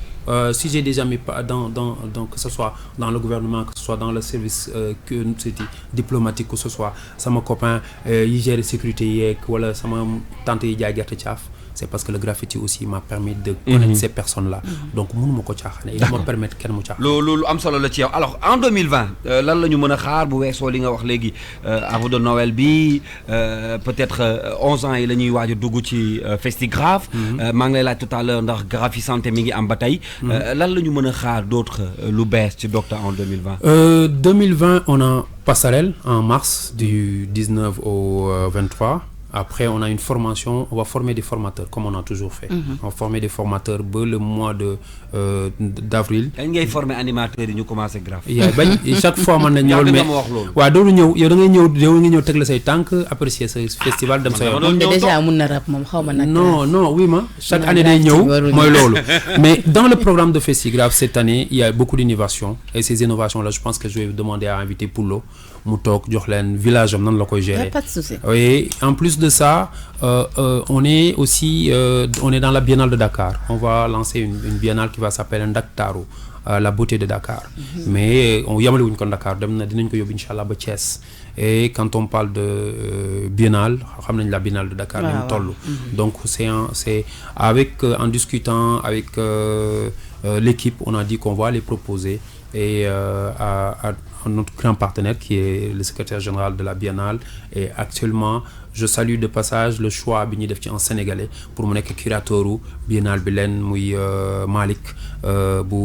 si j'ai des amis que ce soit dans le gouvernement, que ce soit dans le service diplomatique, que ce soit ça mon copain, il gère la sécurité, voilà, ça ma tante yi jaay gerte caaf. c'est parce que le graffiti aussi m'a permis de connaître ces personnes-là. Donc mënuma ko caaxaane il ma permettre kenn mu caaxaan. lu am solo la ci yow alors en 2020 lan la ñu mën a xaar bu weesoo li nga wax léegi avant de Noël bi peut-être 11 ans yi la ñuy waaj a dugg ci Festigraph. maa ngi lay laaj tout à l'heure ndax Graphi Santé mi ngi am ba tey. lan la ñu mën a xaar d'autre lu bees ci Docteur en 2020. 2020 on a Passerelle en mars du 19 au 23. Après, on a une formation, on va former des formateurs, comme on a toujours fait. On va former des formateurs le mois d'avril. Quand vous formez animateurs, nous commençons grave. Chaque fois, on a ñëw mais waaw doolu ñëw yow da ngay ñëw teg la say tànk apprécier ce festival dem sa yoon. Déjà mun na rap moom xaw ma nag. Non, oui ma chaque année day ñëw mooy loolu. Mais dans le programme de Festigraph cette année, il y a beaucoup d'innovations et ces innovations là, je pense que je vais demander à inviter Poulo mu toog jox leen village am nan la koy gérer. Pas de souci. Oui, en plus de ça, on est aussi on est dans la Biennale de Dakar. On va lancer une biennale qui va s'appeler Ndaktaru, la beauté de Dakar. Mais on yamale wuñ ko Dakar dem na dinañ ko yóbbu inchallah ba Thiès. Et quand on parle de biennale, xam nañ la Biennale de Dakar ni mu toll. Donc c'est avec en discutant avec l'équipe, on a dit qu'on va les proposer et à notre grand partenaire qui est le secrétaire général de la Biennale. Et actuellement, je salue de passage le choix bi ñuy def ci en sénégalais pour mu nekk curateuru Biennale bi leen muy Malick bu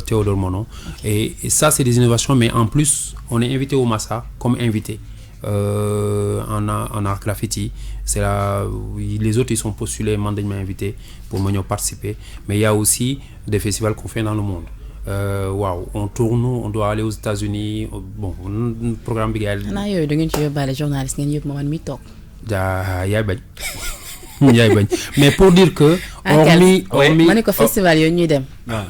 Théodore Monod. Et ça c'est des innovations, mais en plus on est invité au Massa comme invité en art graffiti. C'est là, les autres ils sont postulés, man dañ ma invité pour ma ñëw participer. Mais il y a aussi des festivals qu'on fait dans le monde. Waaw on tourne, on doit aller aux États-Unis. Bon programme bi gars yi. xanaa yooyu da ngeen ci yóbbaale journaliste ngeen yóbbu ma man mi toog. yaay bañ mais pour dire que. hormis ma ne ko festival yooyu ñuy dem.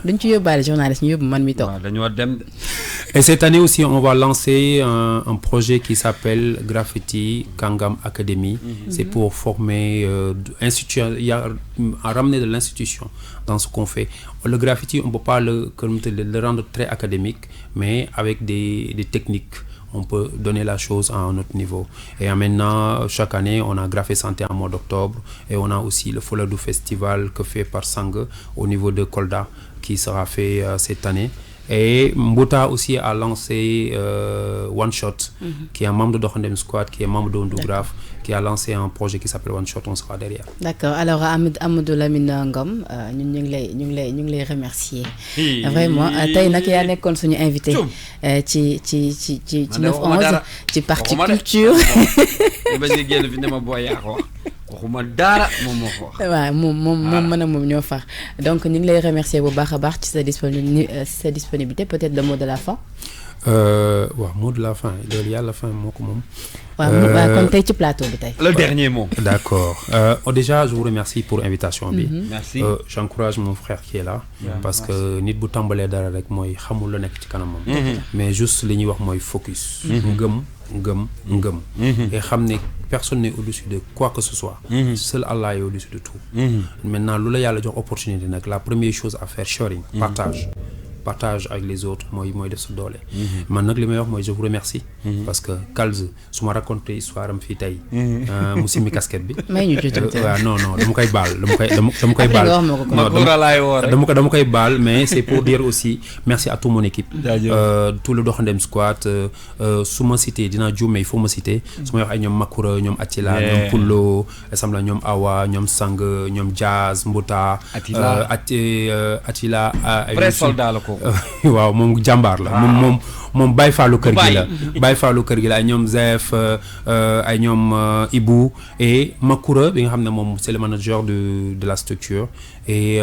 duñ ci yóbbaale journaliste ñu yóbbu man mi toog. dañu war dem. Et cette année aussi, on va lancer un projet qui s'appelle Graffiti Kangam Academy. C'est pour former, à ramener de l'institution dans ce qu'on fait. Le graffiti, on ne peut pas le rendre très académique, mais avec des techniques, on peut donner la chose à un autre niveau. Et maintenant, chaque année, on a Graphi Santé en mois d'octobre, et on a aussi le Foladou Festival que fait par Sang au niveau de Kolda, qui sera fait cette année. Et Mbouta aussi a lancé One Shot, qui est un membre de Doxandem Squad, qui est membre de Ondougraph, qui a lancé un projet qui s'appelle One Shot, on sera derrière. D'accord. Alors Amadou Lamine Ngom, ñu ngi lay remercier. Vraiment tey nag yaa nekkoon suñu invité ci 9-11 ci partie culture. waxuma dara moom moo ko wax. waaw moom mën a moom ñoo far donc ñu ngi lay remercier bu baax a baax ci sa disponibilité peut-être le mot de la fin. waaw mot de la fin loolu yàlla fin moo ko moom. waaw kon tey ci plateau bi tey. le dernier mot. D'accord. Déjà je vous remercie pour invitation bi. Merci. J'encourage mon frère qui est là. Parce que nit bu tàmbalee dara rek mooy xamul la nekk ci kanamam. Mais juste li ñuy wax mooy focus. ngëm. Et xam ne personne n'est au-dessus de quoi que ce soit. Seul Allah est au-dessus de tout. Maintenant lu la yàlla jox opportunité nag la première chose à faire sharing, partage avec les autres mooy def sa doole. Man nag li may wax mooy je vous remercie. Parce que Kalz su ma raconté histoire am fii tey. mu simmi casquette bi. may ñu jotee waaw non dama koy baal dama koy baal mais c'est pour dire aussi merci à toute mon équipe. Tout le Doxandem Squad su ma cité dinaa juum mais il faut ma citer. su ma wax ay ñoom Makura ñoom Attila ñoom Pullo Assemblée ñoom Awa ñoom Sang ñoom Jazz Mbouta. Attila vrai soldat la ko. waaw moom jàmbaar la moom Baye Fallou kër gi la ay ñoom Zef ay ñoom Ibou et Makura bi nga xam ne moom c'est le manager de la structure et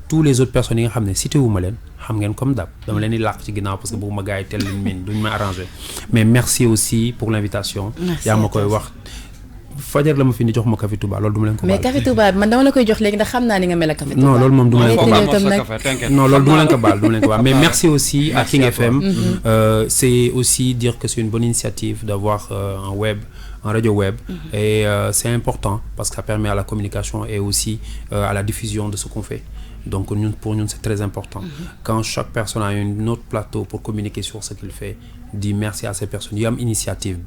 tous les autres personnes yi nga xam ne cité wu ma leen xam ngeen comme dab dama leen di làq ci ginnaaw parce que bëgguma gars yi tel leen miin duñ ma arrangé mais merci aussi pour l'invitation. yaa ma koy wax fajar la ma fi ni jox ma Café Touba loolu du ma leen ko baal. mais Café Touba man dama la koy jox léegi ndax xam naa ni nga mel ak Café Touba. non loolu moom du ma leen ko baal non loolu du ma leen ko baal mais merci aussi à King FM. C'est aussi dire que c'est une bonne initiative d'avoir un radio web et c'est important parce que ça permet à la communication et aussi à la diffusion de ce qu'on fait. Donc pour nous c'est très important. Quand chaque personne a un autre plateau pour communiquer sur ce qu'il fait, dit merci à ces personnes. Il y a une initiative.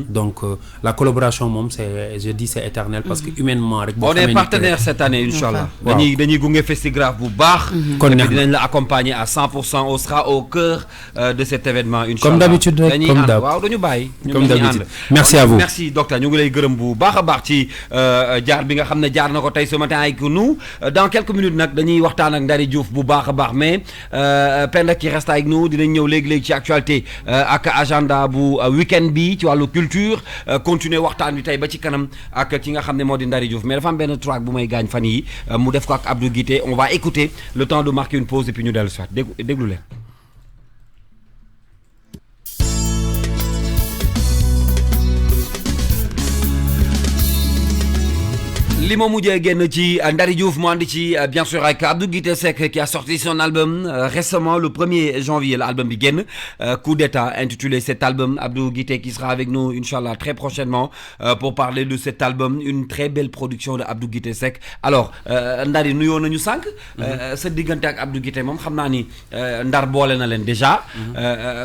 Donc la collaboration je dis c'est éternel parce que humainement on est partenaire cette année Inch'Allah. dañuy gunge Festigraph bu baax. kon dinañ la accompagner à 100%. On sera au cœur de cet événement Inch'Allah. Comme d'habitude comme d'hab. waaw dañu bàyyi. Comme d'habitude. Merci à vous. Merci docteur ñu ngi lay gërëm bu baax a baax ci jaar bi nga xam ne jaar na ko tey ce matin avec nous. Dans quelques minutes nag dañuy waxtaan ak Ndari Diouf bu baax a baax mais Penda qui reste avec nous dinañ ñëw léegi-léegi ci actualité ak agenda bu week-end bi ci wàllu culture continuer waxtaan bi tey ba ci kanam ak ki nga xam ne moo di Ndari Diouf mais dafa am benn track bu may gaañ fan yi mu def ko ak Abdou Guité. On va écouter le temps de marquer une pause et puis ñu dellu soit déglu leen. li ma mujjee génn ci Ndari Diouf mu andi ci bien sûr avec Abdou Guité Seck qui a sorti son album récemment le 1er janvier l'album bi génn Coup d'état intitulé cet album. Abdou Guité qui sera avec nous Inch'Allah très prochainement pour parler de cet album, une très belle production de Abdou Guité Seck. Alors Ndari nuyoo nañu sànq sa diggante ak Abdou Guité moom xam naa ni Ndar boole na leen déjà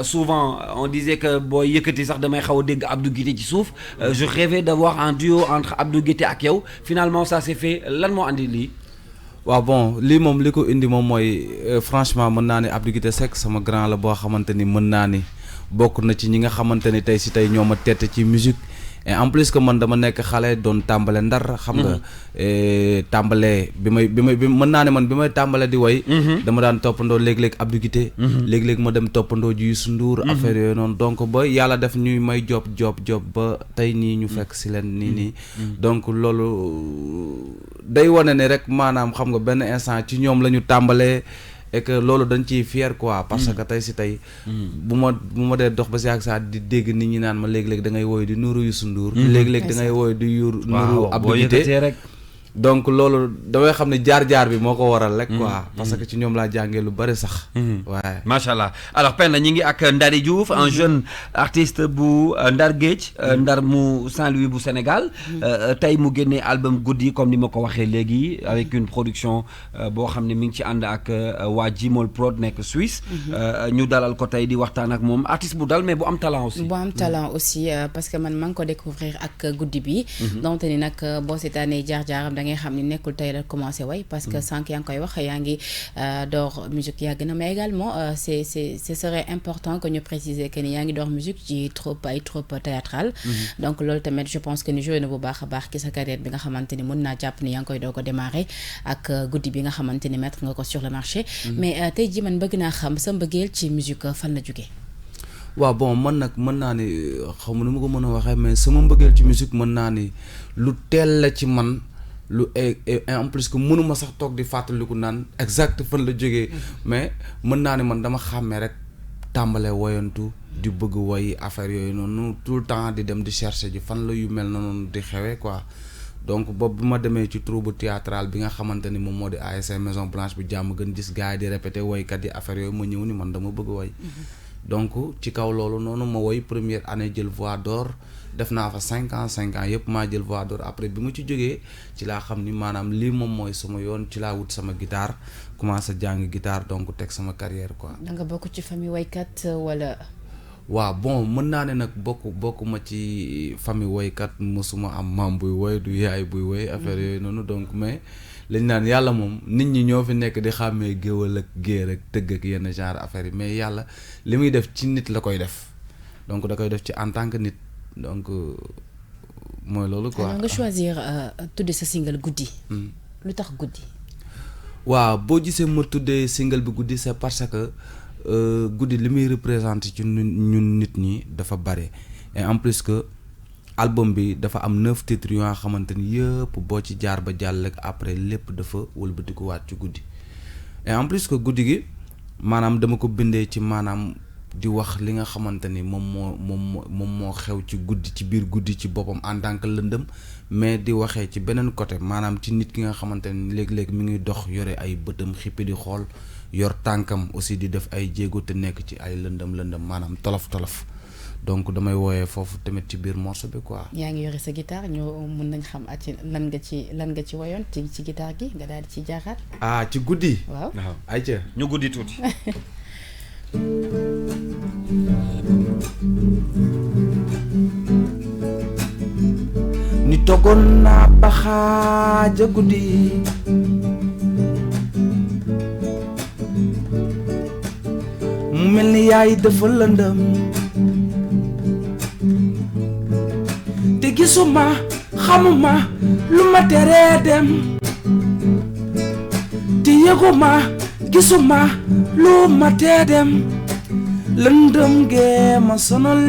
souvent on disait que booy yëkkati sax damay xaw a dégg Abdou Guité ci suuf je rêvais d'avoir un duo entre Abdou Guité ak yow. Finalement ça s'est fait lan moo andi lii. waaw bon lii moom li ko indi moom mooy franchement mën naa ni Abdou Guité Seck sama grand la boo xamante ni mën naa ni bokk na ci ñi nga xamante ni tey si tey ñoo ma tette ci musique et en plus que man dama nekk xale doon tàmbale Ndar xam nga tàmbalee bi mën naa ne man bi may tàmbale di woy dama daan toppandoo léeg-léeg Abdou Guité léeg-léeg ma dem toppandoo ji Youssou Ndour affaire yooyu noonu donc ba yàlla def ñuy may job ba tey nii ñu fekk si leen nii donc loolu day wane ne rek maanaam xam nga benn instant ci ñoom la ñu tàmbalee et que loolu dañ ciy fier quoi parce que tey si tey bu ma dee dox ba si ak saa di dégg nit ñi naan ma léeg-léeg da ngay woy di nuru Youssou Ndour léeg-léeg da ngay woy di nuru Abdou Guité donc loolu damay xam ne jaar-jaar bi moo ko waral rek quoi parce que ci ñoom laa jàngee lu bari sax waaye macha allah. Alors Penda ñi ngi ak Ndari Diouf un jeune artiste bu Ndar Géej Ndar mu Saint-Louis bu Sénégal tey mu génnee album guddi comme ni ma ko waxee léegi avec une production boo xam ne mi ngi ci ànd ak waa Jimol Prod nekk Suisse ñu dalal ko tey di waxtaan ak moom artiste bu dal mais bu am talent aussi. bu am talent aussi parce que man maa ngi ko découvrir ak guddi bi donc ni nag boo seetaanee jaar-jaaram ngay xam ni nekkul tey la commencé way parce que sànq yaa ngi koy wax yaa ngi door musique yàgg na mais également ce serait important que ñu préciser que ni yaa ngi door musique ci troupe théâtrale donc loolu tamit je pense que ni joué na bu baax a baax ci sa carrière bi nga xamante ni mën naa jàpp ni yaa ngi koy doog a démarrer ak guddi bi nga xamante ni mettre nga ko sur le marché mais tey ji man bëgg naa xam sa mbëggeel ci musique fan la jógee. waaw bon man nag mën naa ni xaw ma nu ma ko mën a waxee mais sama mbëggeel ci musique mën naa ni lu teel la ci man lu en plus que mënuma sax toog di fàttaliku naan exact fan la jógee mais mën naa ne man dama xàmmee rek tàmbalee woyantu di bëgg woy affaire yooyu noonu tout le temps di dem di chercher ji fan la yu mel na noonu di xewee quoi donc boobu bi ma demee ci troupe théâtrale bi nga xamante ni moom moo di ASC Maison Blanche bu jàmm gën gis gars yi di répété woykat yi affaire yooyu ma ñëw ni man dama bëgg woy donc ci kaw loolu noonu ma woy première année jël voix d'or def naa fa 5 ans yëpp maa jël voix d'or après bi ma ci jógee ci laa xam ni maanaam lii moom mooy sama yoon ci laa wut sama guitare commencé jàng guitare donc teg sama carrière quoi. da nga bokk ci famille woykat wala. waaw bon mën naa ne nag bokkuma ci famille woykat mosuma am maam buy woy du yaay buy woy affaire yooyu noonu donc mais lañ naan yàlla moom nit ñi ñoo fi nekk di xàmmee géwal ak géer ak tëgg ak yenn genre affaire yi mais yàlla li muy def ci nit la koy def donc da koy def ci en tant que nit donc mooy loolu quoi. alors nga choisir tudde sa single guddi. lu tax guddi. waaw boo gisee ma tuddee single bi guddi c'est parce que guddi li muy représenter ci ñun nit ñi dafa bare et en plus que album bi dafa am 9 titres yoo xamante ni yëpp boo ci jaar ba jàll ak après lépp dafa wëlbatikuwaat ci guddi et en plus que guddi gi maanaam dama ko bindee ci maanaam di wax li nga xamante ni moom moo xew ci guddi ci biir guddi ci boppam en tant que lëndëm mais di waxee ci beneen côté maanaam ci nit ki nga xamante ni léeg-léeg mi ngi dox yore ay bëtam xippi di xool yor tànkam aussi di def ay jéego te nekk ci ay lëndëm maanaam tolof donc damay wooyee foofu tamit ci biir morceau bi quoi. yaa ngi yore sa guitare ñu mun nañ xam at lan nga ci woyoon ci guitare gi nga daal di ci jaaraat. ah ci guddi. waaw ayca ñu guddi tuuti. ni toggoon naa ba xaaja guddi mu mel ni yaay dafa lëndëm te gisuma xamuma lu ma teree dem te yëguma gisuma lu ma tee dem lëndëm gee ma sonal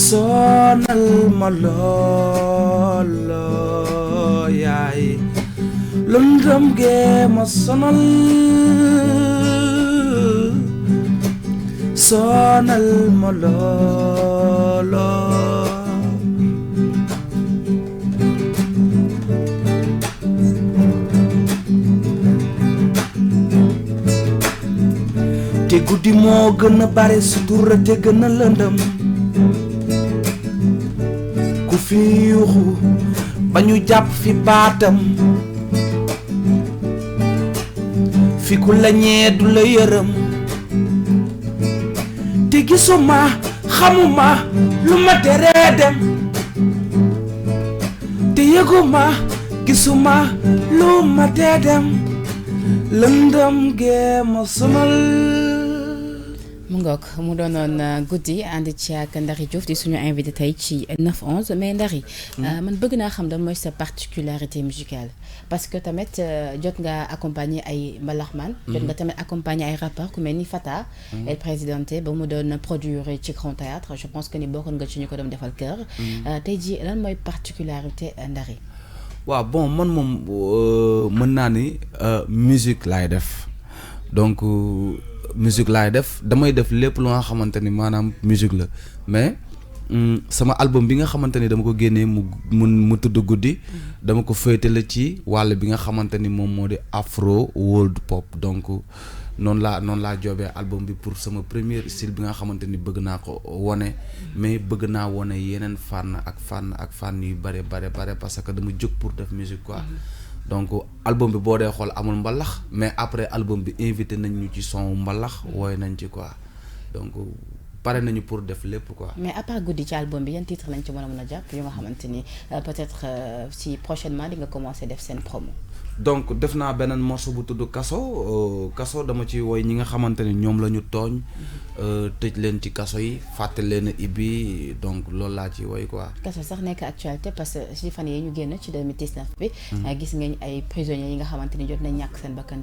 sonal ma lool yaay lëndëm gee ma sonal ma lool te guddi moo gën a bare sutura te gën a lëndëm ku fi yuuxu ba ñu jàpp fi baatam fi ku la ñee du la yërëm te gisuma xamuma lu ma teree dem te yëguma gisuma lu ma tee dem lëndëm gee ma sonal. mu ngoog mu doonoon guddi ànd ci ak Ndary Diouf di suñu invité tey ci 9-11 mais Ndary man bëgg naa xam da mooy sa particularité musicale parce que tamit jot nga accompagner ay mbalaxmaan jot nga tamit accompagner ay rappeurs ku mel ni Fata El Presidente ba mu doon produire ci Grand Théâtre je pense que ni bokkoon nga ci ñu ko doon defal kër tey ji lan mooy particularité Ndary. waaw bon man moom mën naa ni musique laay def donc musique laay def damay def lépp lu nga xamante ni maanaam musique la mais sama album bi nga xamante ni dama ko génnee mu tudd guddi dama ko féetale ci wàll bi nga xamante ni moom moo di afro world pop donc noonu laa joobee album bi pour sama premier style bi nga xamante ni bëgg naa ko wone mais bëgg naa wone yeneen fànn ak fànn yu bare parce que dama jóg pour def musique quoi. donc album bi boo dee xool amul mbalax mais après album bi invité nañ ñu ci son mbalax wooy nañ ci quoi donc pare nañu pour def lépp quoi. mais à part guddi ci album bi yan titre lañ ci mën a jàpp yu nga xamante ni peut-être si prochainement di nga commencer def seen promo. donc def naa beneen morceau bu tudd kaso dama ci woy ñi nga xamante ni ñoom la ñu tooñ tëj leen ci kaso yi fàtte leen a ibbi donc loolu laa ci woy quoi. kaso sax nekk actualité parce que si fan yi ñu génn ci 2019 bi gis ngeen ay prisonniers yi nga xamante ni jot nañ ñàkk seen bakkan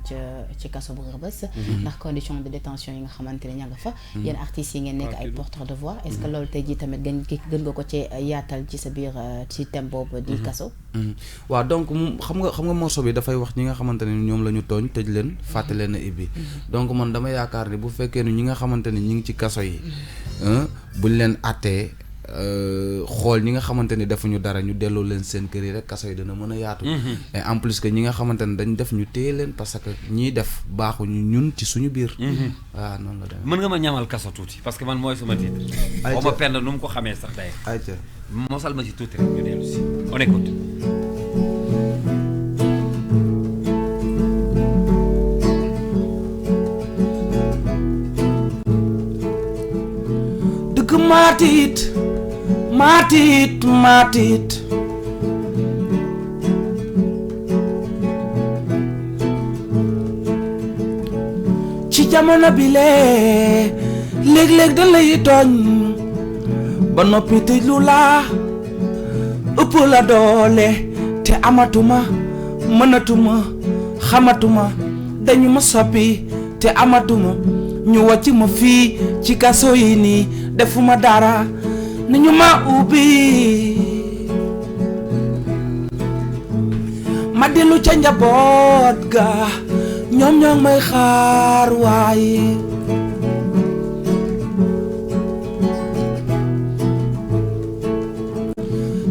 ci kaso bu Rebeuss ndax condition de détention yi nga xamante ni ña nga fa yéen artistes yi ngeen nekk ay porteurs de voix est-ce que loolu tey jii tamit gën nga ko ci yaatal ci sa biir ci thème boobu di kaso. waaw donc xam nga morceau bi dafay wax ñi nga xamante ni ñoom la ñu tooñ tëj leen fàtte leen a ibbi donc man dama yaakaar ni bu fekkee ni ñi nga xamante ni ñi ngi ci kaso yi buñ leen attee xool ñi nga xamante ni defuñu dara ñu delloo leen seen kër yi rek kaso yi dana mën a yaatu et en plus que ñi nga xamante ni dañ def ñu téye leen parce que ñiy def baaxuñu ñun ci suñu biir waaw noonu la dem mën nga ma ñamal kaso tuuti parce que man mooy sama titre xaw ma penn nu mu ko xamee sax day ayca mosal ma ci tuuti rek ñu dellu si on écoute. dëgg maatit ci jamono bi lee léeg-léeg da lay tooñ ba noppi tëj lu laa ëpp la doole te amatuma mënatuma xamatuma dañu ma soppi te amatuma ñu wàcc ma fii ci kaso yi nii defuma dara ni ñu ma ubbi ma dellu ca njaboot ga ñoom ñoo may xaar waaye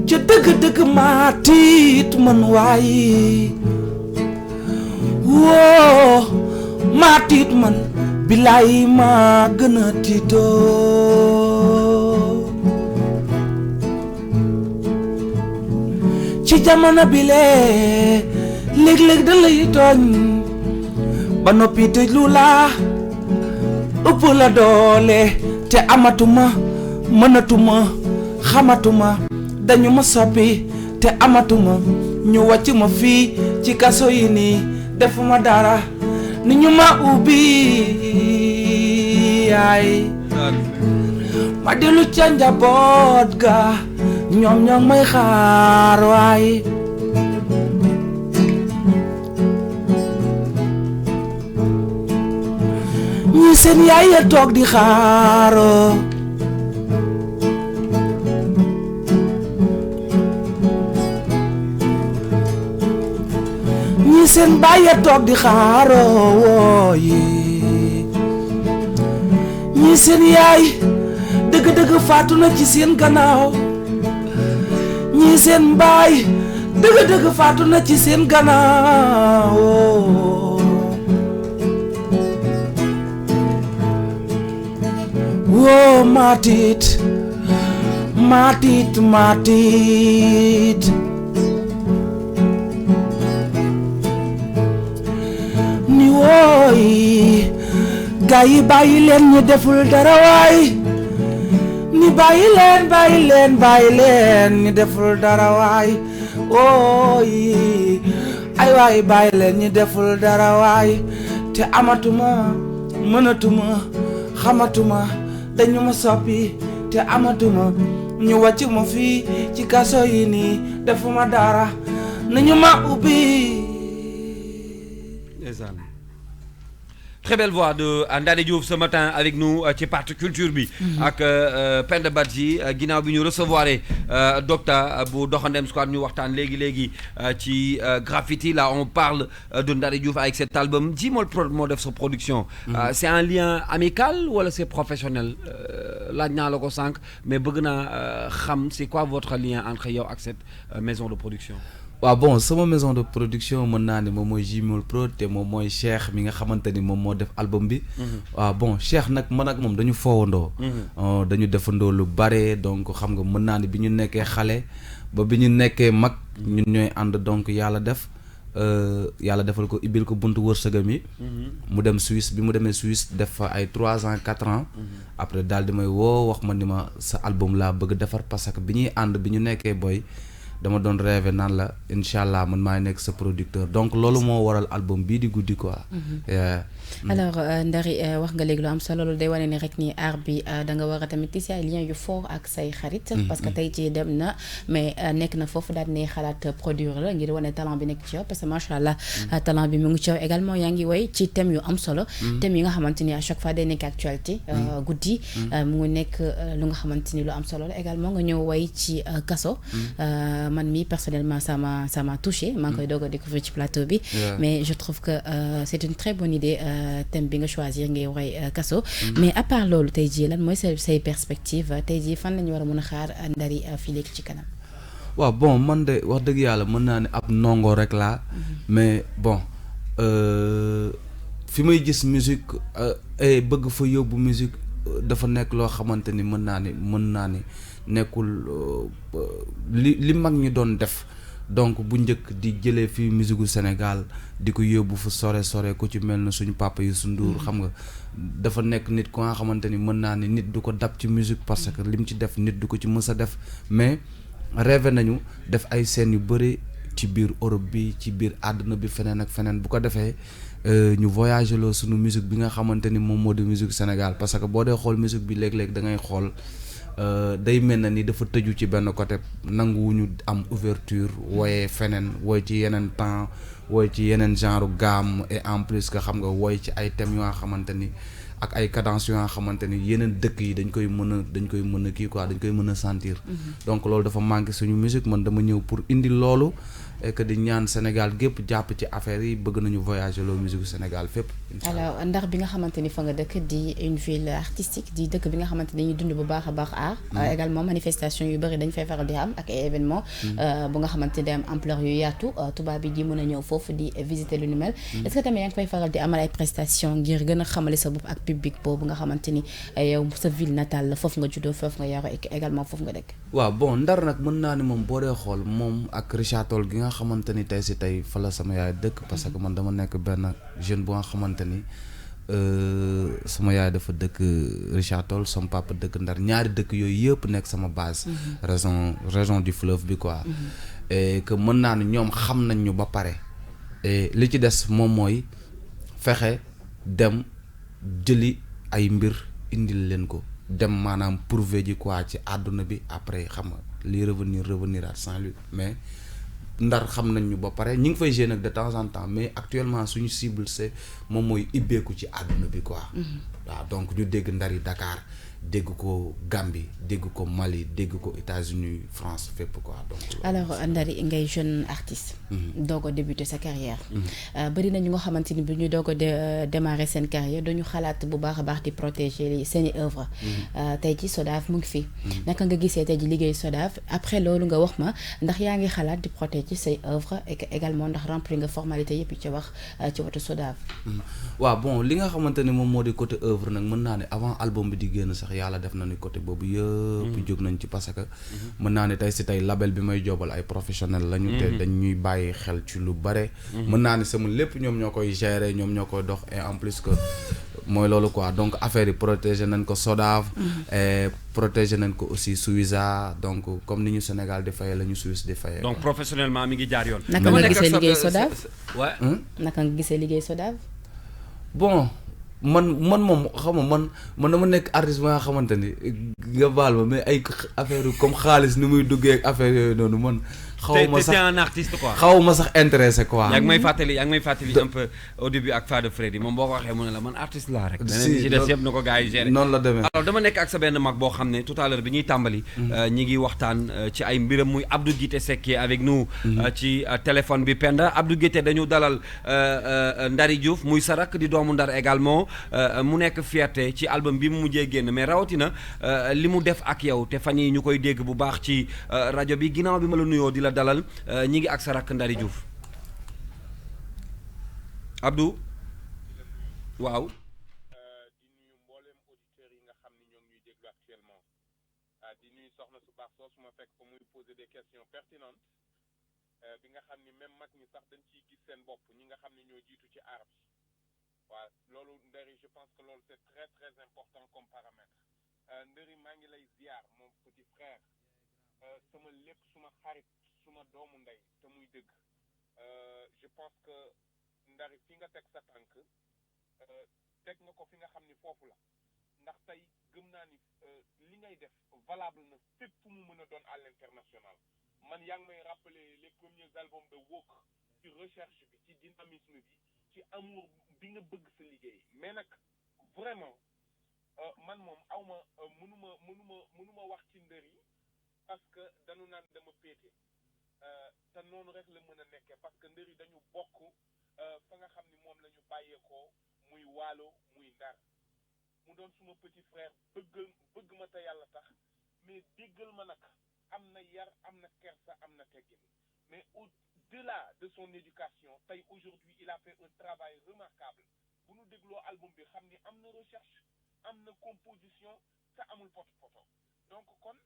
ca dëgg-dëgg maa tiit man waaye woo maa tiit man bilaay maa gën a tiitoo ci jamono bile léeg-léeg da lay tooñ ba noppi tëjlu laa ëpp la doole te amatuma mënatuma xamatuma dañu ma soppi te amatuma ñu wàcc ma fii ci kaso yi nii defuma dara ni ñu ma ubbi yaay ma dellu ca njaboot ga ñoom ñoo may xaar waay ñi seen yaay ya toog di xaaroo ñi seen baay ya toog di xaaroo wooyi ñi seen yaay dëgg-dëgg faatu na ci seen gannaaw ñi seen baay dëgg-dëgg faatu na ci seen gannaaw woo maatit maatit maatit ni wooy gaa yi bàyyi leen ñu deful dara waay ni bàyyi leen ñu deful dara waay ooy ay waay bàyyi leen ñu deful dara waay te amatuma mënatuma xamatuma dañu ma soppi te amatuma ñu wàcc ma fii ci kaso yi nii defuma dara nañu ma ubbi. Très belle voix de Ndari Diouf ce matin avec nous ci partie culture bi ak Penda Badji ginnaaw bi ñu recevoir docteur bu Doxandem Squad ñu waxtaan léegi ci graffiti. Là on parle de Ndari Diouf avec cet album. Dis-moi le moo def sa production. C'est un lien amical wala c'est professionnel laaj naa la ko sànq mais bëgg naa xam c'est quoi votre lien entre yow ak cette maison de production. waaw bon sama maison de production mën naa ne moom mooy Jimol Pro te moom mooy Cheikh mi nga xamante ni moom moo def album bi. waaw bon Cheikh nag man ak moom dañu foowandoo. dañu defandoo lu bare donc xam nga mën naa ne bi ñu nekkee xale ba bi ñu nekkee mag ñun ñooy ànd donc yàlla defal ko ibbil ko buntu wërsëgam yi. mu dem Suisse bi mu demee Suisse def fa ay 3 ans 4 ans. après daal di may woo wax ma ni ma sa album laa bëgg defar parce que bi ñuy ànd bi ñu nekkee boy dama doon rêvé naan la incha allah man maay nekk sa producteur donc loolu moo waral album bii di guddi quoi. alors Ndari wax nga léegi lu am solo loolu day wane ne rek ni art bi da nga war a tamit tisser ay lien yu fort ak say xarit. parce que tey ci dem na mais nekk na foofu daal di xalaat produire la ngir wane talent bi nekk ci yow parce que macha allah talent bi mu ngi ci yow également yaa ngi woy ci thème yu am solo. thème yi nga xamante ni à chaque fois day nekk actualité. guddi mu ngi nekk lu nga xamante ni lu am solo la également nga ñëw woy ci kaso. man mi personnellement ça m'a touché maa ngi koy doog a découvrir ci plateau bi. mais je trouve que c'est une très bonne idée. thème bi nga choisir ngay woy kaso. mais à part loolu tey jii lan mooy say perspective tey jii fan lañu war a mën a xaar Ndari fii léegi ci kanam. waaw bon man de wax dëgg yàlla mën naa ne ab ndongo rek laa. mais bon fi may gis musique bëgg fa yóbbu musique dafa nekk loo xamante ni mën naa ni nekkul li mag ñi doon def. donc bu njëkk di jëlee fii musique gu Sénégal di ko yóbbu fu sore ku ci mel na suñu papa Youssou Ndour xam nga dafa nekk nit ko nga xamante ni mën naa ni nit du ko dab ci musique parce que lim ci def nit du ko ci mës a def mais rêvé nañu def ay scènes yu bëri ci biir Europe bi ci biir àdduna bi feneen ak feneen bu ko defee ñu voyager loo suñu musique bi nga xamante ni moom moo di musique Sénégal parce que boo dee xool musique bi léeg-léeg da ngay xool day mel na ni dafa tëju ci benn côté nanguwuñu am ouverture wooyee feneen wooy ci yeneen temps wooy ci yeneen genre gamme et en plus que xam nga wooy ci ay thèmes yoo nga xamante ni ak ay cadences yoo nga xamante ni yeneen dëkk yi dañ koy mën a kii quoi dañ koy mën a sentir. donc loolu dafa manqué suñu musique man dama ñëw pour indi loolu et que di ñaan Sénégal gépp jàpp ci affaire yi bëgg nañu voyager loo musique Sénégal fépp. alors Ndar bi nga xamante ni fa nga dëkk di une ville artistique di dëkk bi nga xamante ni dañuy dund bu baax a baax art. également manifestation yu bëri dañ fay faral di am ak ay événement bu nga xamante ni day am ampleur yu yaatu tubaab bi di mën a ñëw foofu di visiter lu ni mel. est-ce que tamit yaa ngi fay faral di amal ay prestations ngir gën a xamale sa bopp ak public boobu nga xamante ni yow sa ville natale la foofu nga juddoo foofu nga yaroo également foofu nga dëkk. waaw bon Ndar nag mën naa ni moom boo dee xool moom ak Richard Toll gi nga xamante ni tey si tey fa la sama yaay dëkk parce que man dama nekk benn jeune bu nga xamante ni sama yaay dafa dëkk Richard Toll sama papa dëkk Ndar ñaari dëkk yooyu yëpp nekk sama base. région du fleuve bi quoi. et que mën naa ni ñoom xam nañ ñu ba pare. et li ci des moom mooy fexe dem jëli ay mbir indil leen ko dem maanaam prouver ji quoi ci àdduna bi après xam nga lii revenir à Saint-Louis mais Ndar xam nañ ñu ba pare ñu ngi fay gérer nag de temps en temps mais actuellement suñu cible c'est moom mooy ibbeeku ci àdduna bi quoi. waaw donc ñu dégg Ndari Dakar dégg ko Gambie dégg ko Mali dégg ko États-Unis France fépp quoi donc. alors Ndari ngay jeune artiste. doog a débuter sa carrière. bëri na ñu nga xamante ni bu ñu doog a démarrer seen carrière dañu xalaat bu baax a baax di protéger seeni œuvre. tey ci SODAV mu ngi fi. naka nga gisee tey ji liggéey SODAV après loolu nga wax ma ndax yaa ngi xalaat di protéger say œuvre et également ndax remplir nga formalité yëpp ci wax ci wetu SODAV. waaw bon li nga xamante ni moom moo di côté œuvre nag mën naa ne avant album bi di génn sax yàlla def na ni côté boobu yëpp jóg nañ ci parce que mën naa ne tey si tey label bi may jobal ay professionnel lañu te dañ ñuy bàyyi xel ci lu bare mën naa ne sama lépp ñoom ñoo koy gérer ñoom ñoo koy dox et en plus que mooy loolu quoi donc affaire yi protéger nañ ko SODAV et protéger nañ ko aussi Suiza donc comme ni ñu Sénégal di fayee la ñu Suisse di fayee donc professionnellement mi ngi jaar yoon. naka nga gisee liggéey SODAV naka nga gisee liggéey SODAV. bon man moom xam nga man dama nekk artiste ba nga xamante ni nga baal ma mais ay affaire comme xaalis ni muy duggee ak affaire yooyu noonu man. xaw ma sax t'es un artiste quoi. xaw ma sax intéressé quoi. yaa ngi may fàttali un peu au début ak Fada Freddy moom boo ko waxee mu ne la man artiste laa rek. si ci des yëpp na ko gars yi gérer. noonu la demee alors dama nekk ak sa benn mag boo xam ne tout à l'heure bi ñuy tàmbali. ñi ngi waxtaan ci ay mbiram muy Abdou Guité Seck avec nous. ci téléphone bi Penda Abdou Guité dañu dalal Ndari Diouf muy sa rakk di doomu Ndar également mu nekk fierté ci album bi mu mujjee génn mais rawatina li mu def ak yow te fan yi ñu koy dégg bu baax ci rajo bi ginnaaw bi ma la nuyoo di la dalal ñi ngi ak sa rakk Ndari Diouf Abdou waaw. di nuyu mboolem auditeurs yi nga xam ni ñoo ngi ñuy déglu actuellement di nuyu soxna su baax soo su ma fekk fa muy poser des questions pertinentes bi nga xam ni même mag ñi sax dañ ciy gis seen bopp ñi nga xam ni ñoo jiitu ci aar bi waaw loolu Ndari je pense que loolu c'est très très important comme paramètre Ndari maa ngi lay ziar mon petit frère sama lépp suma xarit suma doomu ndey te muy dëgg je pense que Ndari fi nga teg sa tànk teg nga ko fi nga xam ni foofu la ndax tey gëm naa ni li ngay def valable na fépp fu mu mën a doon à l'international man yaa ngi may rappeler les premiers albums de Wook ci recherche bi ci dynamisme bi ci amour bi nga bëgg sa liggéey mais nag vraiment man moom awma mënuma wax ci Ndari parce que dañu naan dama péete te noonu rek la mën a nekkee parce que Ndari dañu bokk fa nga xam ni moom la ñu bàyyeekoo muy Waalo muy Ndar mu doon suma petit frère bëgg ma te yàlla tax mais déggal ma nag am na yar am na kersa am na teggin mais au-delà de son éducation tey aujourd'hui il a fait un travail remarquable bu ñu dégloo album bi xam ni am na recherche am na composition te amul poto donc kon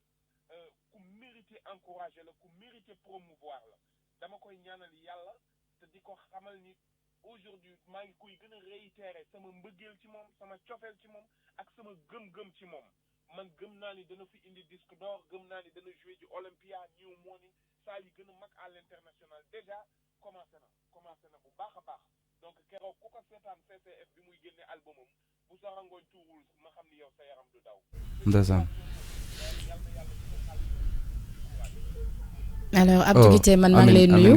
ku mérité encourager la ku mérité promouvoir la dama koy ñaanal yàlla te di ko xamal ni aujourd'hui maa ngi koy gën a réitérer sama mbëggeel ci moom sama cofeel ci moom ak sama gëm-gëm ci moom man gëm naa ni dana fi indi disque d'or gëm naa ni dana jouer ci Olympia New Morning saa yi gën a mag à l'international déjà commencé na bu baax a baax donc keroog ku ko seetaan CCF bi muy génne albumam bu sa rangooñ tuurul ma xam ni yow sa yaram du daw. ndeysaan. alors Abdou Guité man maa ngi lay nuyu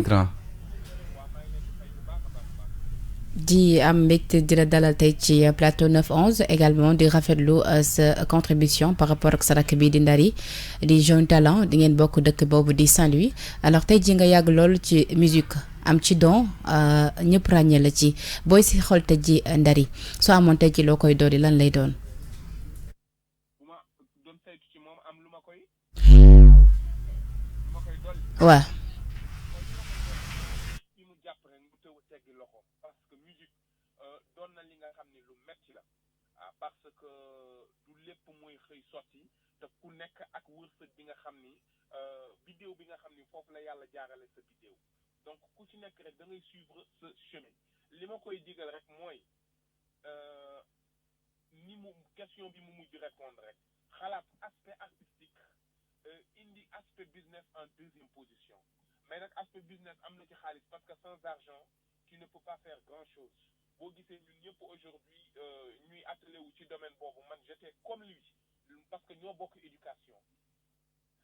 di am mbégte di la dalal tey ci plateau 9-11 également di rafetlu sa contribution par rapport ak sa rakk bi di Ndari di jeune talent di ngeen bokk dëkk boobu di Saint-Louis alors tey ji nga yàgg lool ci musique am ci don ñëpp ràññee la ci booy si xool tey ji Ndari soo amoon tey ji loo koy dooli lan lay doon. waaw. parce que du lépp mooy xëy sotti te ku nekk ak wërsëg bi nga xam ni vidéo bi nga xam ni foofu la yàlla jaarale sa vidéo donc ku ci nekk rek da ngay suivre ce chemin li ma koy digal rek mooy ni mu question bi mu mujj répondre rek xalaat aspect artistique indi aspect business en deuxième position mais nag aspect business am na ci xaalis parce que sans argent tu ne peux pas faire grand chose boo gisee ñun ñëpp aujourd'hui ñuy attelé wu ci domaine boobu man j'étais comme lui parce que ñoo bokk éducation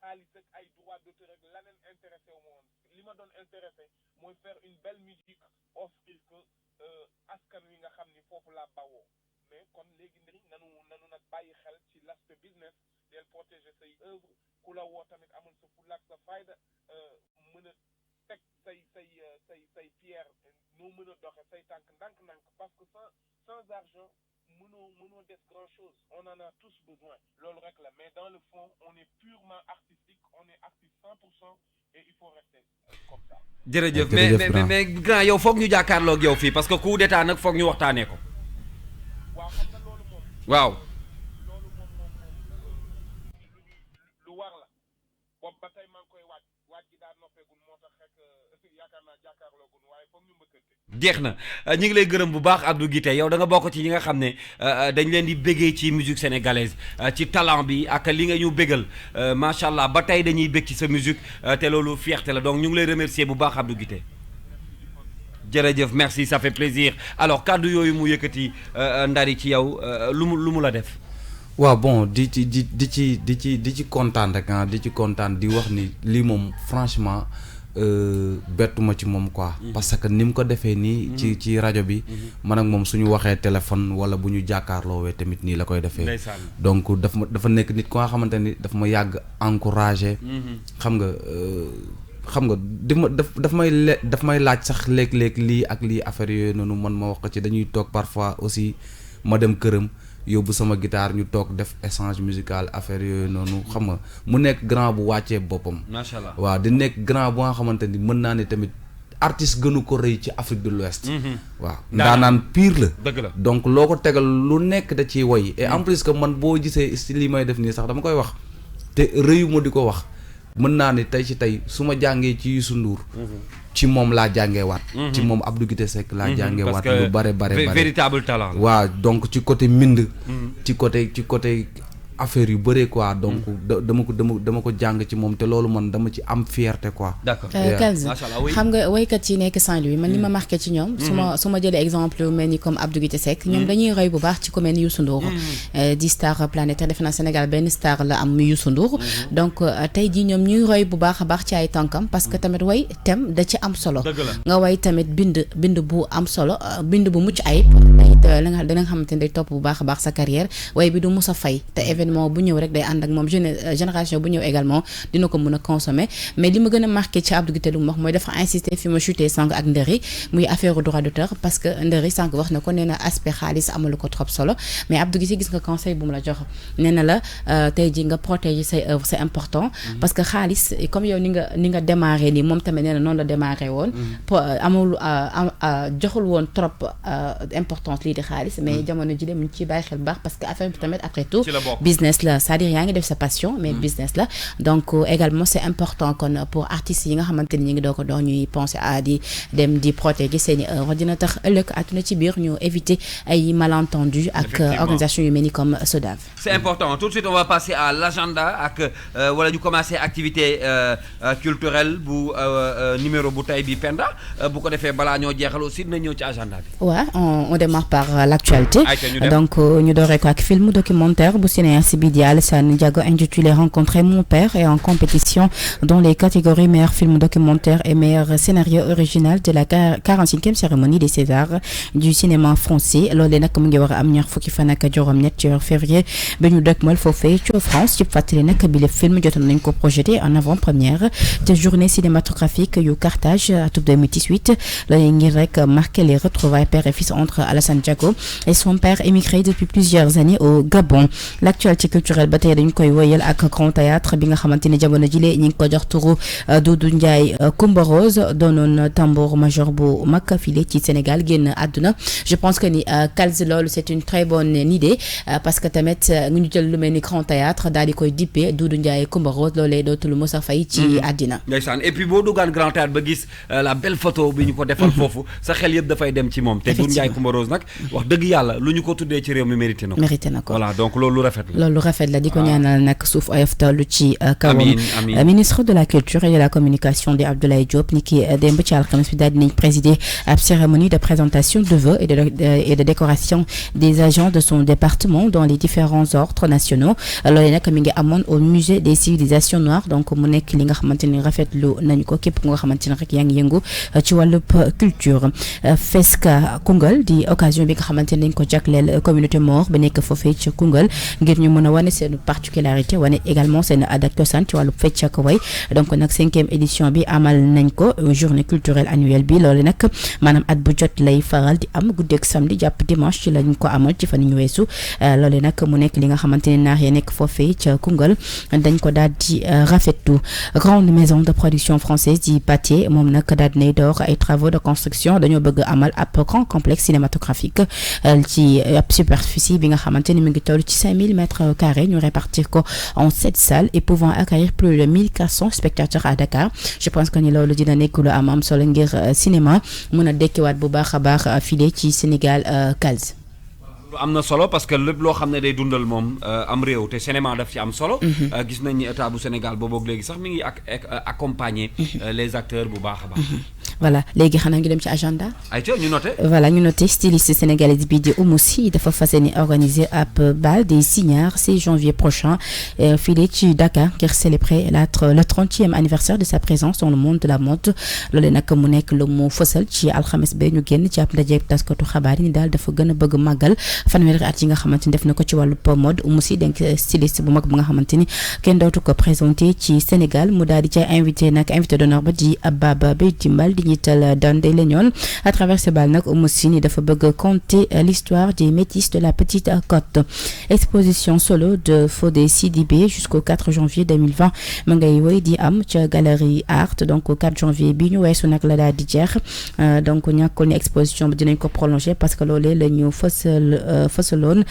xaalis ak ay droit d'auteur rek laneen intéressé wu ma woon li ma doon intéressé mooy faire une belle musique offrir que askan wi nga xam ni foofu laa bawoo mais kon léegi nanu nag bàyyi xel ci l'aspect business del protéger say œuvre ku la woo tamit amul sa fulla ak sa fayda mën a teg say pierre noo mën a doxe say tànk ndànk-ndànk parce que sans argent mënoo def grand chose on en a tous besoin loolu rek la mais dans le fond on est purement artistique on est artiste 100% et il faut rester comme ça. jërëjëf mais grand yow foog ñu jàkkaarloog yow fii parce que coup d'état nag foog ñu waxtaanee ko. waaw xam nga loolu moom. waaw. loolu moom lu war la boobu ba tey maa ngi koy waaj gi daal noppeegul moo tax rek yaakaar naa jàkkaarloogul waaye foog ñu mbëkkante. jeex na ñu ngi lay gërëm bu baax Abdou Guité yow da nga bokk ci ñi nga xam ne dañ leen di béggee ci musique sénégalaise ci talent bi ak li nga ñu bégal macha allah ba tey dañuy bég ci sa musique te loolu fierté la donc ñu ngi lay remercier bu baax Abdou Guité jërëjëf merci ça fait plaisir alors kàddu yooyu mu yëkkati Ndari ci yow lu mu la def. waaw bon di ci kontaan rek di ci kontaan di wax ni lii moom franchement. bettuma ci moom quoi parce que ni mu ko defee nii ci rajo bi man ak moom suñu waxee téléphone wala bu ñu jàkkaarloowee tamit nii la koy defee donc dafa nekk nit ko nga xamante ni daf ma yàgg encouragé xam nga daf may laaj sax léeg-léeg lii ak lii affaire yooyu noonu man ma wax ko ci dañuy toog parfois aussi ma dem këram yóbbu sama guitare ñu toog def échange musical affaire yooyu noonu xam nga mu nekk grand bu wàccee boppam. macha allah waaw di nekk grand bu nga xamante ni mën naa ne tamit artiste gënu ko rëy ci Afrique de l'Ouest. waaw ndaanaan pire la. dëgg la donc loo ko tegal lu nekk da ciy woy et en plus que man boo gisee si li may def nii sax dama koy wax te rëyu ma di ko wax mën naa ne tey ci tey su ma jàngee ci Youssou Ndour. ci moom laa jàngee waat. ci moom Abdou Guité Seck laa jàngee waat. lu bare véritable talent. waaw donc ci côté mbind. ci côté affaire yu bëree quoi donc dama ko jàng ci moom te loolu man dama ci am fierté quoi. d'accord Kals xam nga waykat yi nekk Saint-Louis man li ma marqué ci ñoom. su ma jëlee exemple mel ni comme Abdou Guité Seck ñoom dañuy roy bu baax ci ku mel ni Youssou Ndour. di star planétaire defe naa Sénégal benn star la am muy Youssou Ndour. donc tey jii ñoom ñuy roy bu baax a baax ci ay tànkam parce que tamit way thème da ci am solo. nga way tamit bind bu am solo bind bu mucc ayib. la nga xamante ne day topp bu baax a baax sa carrière way bi du mus a fay te événement bu ñëw rek day ànd ak moom génération bu ñëw également dina ko mën a consommer mais li ma gën a marqué ci Abdou Guité lu mu wax mooy dafa insister fi ma chuté sànq ak Ndari muy affaire droit d'auteur parce que Ndari sànq wax na ko nee na aspect xaalis amalu ko trop solo mais Abdou Guité gis nga conseil bu mu la jox nee na la tey ji nga protéger say œuvre c'est important parce que xaalis comme yow ni nga démarré nii moom tamit nee na noonu la démarré woon amul joxul woon trop importance lii di xaalis mais jamono ji de mu ngi ciy bàyyi xel baax parce que affaire bi tamit après tout business la c'est-à-dire yaa ngi def sa passion mais business la donc également c'est important kon pour artistes yi nga xamante ni ñu ngi doo ko doon ñuy penser à di dem di protéger seeni œuvre dina tax ëllëg àdduna ci biir ñu éviter ay malentendus ak organisation yu mel ni comme SODAV. C'est important. Tout de suite on va passer à l'agenda ak wala ñu commencer activité culturelle bu numéro bu tay bi Penda bu ko defee balaa ñoo jeexal aussi dina ñëw ci agenda bi. Ouais, on démarre par l'actualité donc ñu dooree ko ak film documentaire bu cinéaste cinéaste bi di Alassane Diago intitulé Rencontrer mon père est en compétition dans les catégories meilleur film documentaire et meilleur scénario original de la 45e cérémonie des Césars du cinéma français loolee nag mu ngi war a am ñaar fukki fan ak juróom-ñett ci février ba ñu dëkkmal foofee ci France ci fàttali nag bi le film jotoon nañ ko projeté en avant-première te journée cinématographique yu Carthage atum 2018 loolee ngir rek marquer les retrouvailles père et fils entre Alassane Diago et son père émigré depuis plusieurs années au Gabon. L'actualité culturelle ba tey dañ koy woyal ak Grand Théâtre bi nga xamante ne jamono jile ñi ngi ko jox turu Doudou Ndiaye Coumba Rose doonoon tambour major bu mag file ci Sénégal génn àdduna. Je pense que ni Kals loolu c'est une très bonne idée parce que tamit ñu jël lu mel ni Grand Théâtre daal di koy dippee Doudou Ndiaye Coumba Rose loolee dootul mos a fay ci àddina. ndeysaan et puis boo duggaan Grand Théâtre ba gis la belle photo bi ñu ko defal foofu sa xel yëpp dafay dem ci moom te Doudou Ndiaye Coumba Rose nag wax dëgg yàlla lu ñu ko tuddee ci réew mi mérité na ko voilà donc loolu rafet la loolu rafet la di ko ñaanal nag suuf oyof tollu ci kawam. Ministre de la culture et de la communication di Abdoulaye Diop ni ki démb ci alxames bi daal dinañ présider ab cérémonie de présentation de vœux et de décoration des agents de son département dans les différents ordres nationaux loolu nag mi ngi amoon au musée des civilisations noires donc mu nekk li nga xamante ni rafetlu nañu ko képp nga xamante ni rek yaa ngi yëngu ci wàllub culture. Fesca Koungheul di occasion bi nga xamante ni dañ ko jagleel communauté Mor ba nekk foofee ci Koungheul ngir ñu mën a wane seen particularité wane également seen aada ak cosaan ci wàllub fecc ak way donc nag 5e édition bi amal nañ ko journée culturelle annuelle bi loolu nag maanaam at bu jot lay faral di am guddeeg samedi jàpp dimanche ci lañ ko amal ci fan ñu weesu loolu nag mu nekk li nga xamante ne naar ya nekk foofee ca Koungheul dañ ko daal di rafetlu. Grande maison de production française di Pathé moom nag daal dinay door ay travaux de construction dañoo bëgg amal ab grand complexe cinématographique ci ab superficie bi nga xamante ni mu ngi toll ci 5000 mètres carrés ñu répartir ko en 7 salles et pouvant accueillir plus de 1400 spectateurs à Dakar. Je pense que ni loolu dina nekk lu am solo ngir cinéma mën a dekkiwaat bu baax a baax file ci Sénégal Kals. am na solo parce que lépp loo xam ne day dundal moom am réew te cinéma daf ci am solo. gis nañ ni état bu Sénégal boobu léegi sax mi ngi accompagner les acteurs bu baax a baax. voilà léegi xanaa ngi dem ci agenda. ayca ñu noté. voilà ñu noté styliste sénégalaise bi di Oumou Sy dafa fas yéene organiser ab bal des signares 6 janvier prochain fii ci Dakar ngir célébrer le 30e anniversaire de sa présence dans le monde de la mode loolu nag mu nekk lu mu fësal ci alxames ba ñu génn ci ab ndaje taskatu xabaar yi ni daal dafa gën a bëgg màggal fanweeri at yi nga xamante ni def na ko ci wàllu mode Oumou Sy denk styliste bu mag bu nga xamante ni kenn dootu ko présenté ci Sénégal mu daal di ca invité d'honneur ba di Baba Bay Dimbal di ñiital Dande Leñol à travers ce bal nag Oumou Sy ni dafa bëgg conter l'histoire des métis de la Petite Côte. Exposition solo de Fodé Sidibé jusqu'au 4 janvier 2020 ma ngay woy di am ca galerie art donc au 4 janvier bi ñu weesu nag la daal di jeex donc ñàkkul ni exposition bi dinañ ko prolonger parce que loolee la ñu fësaloon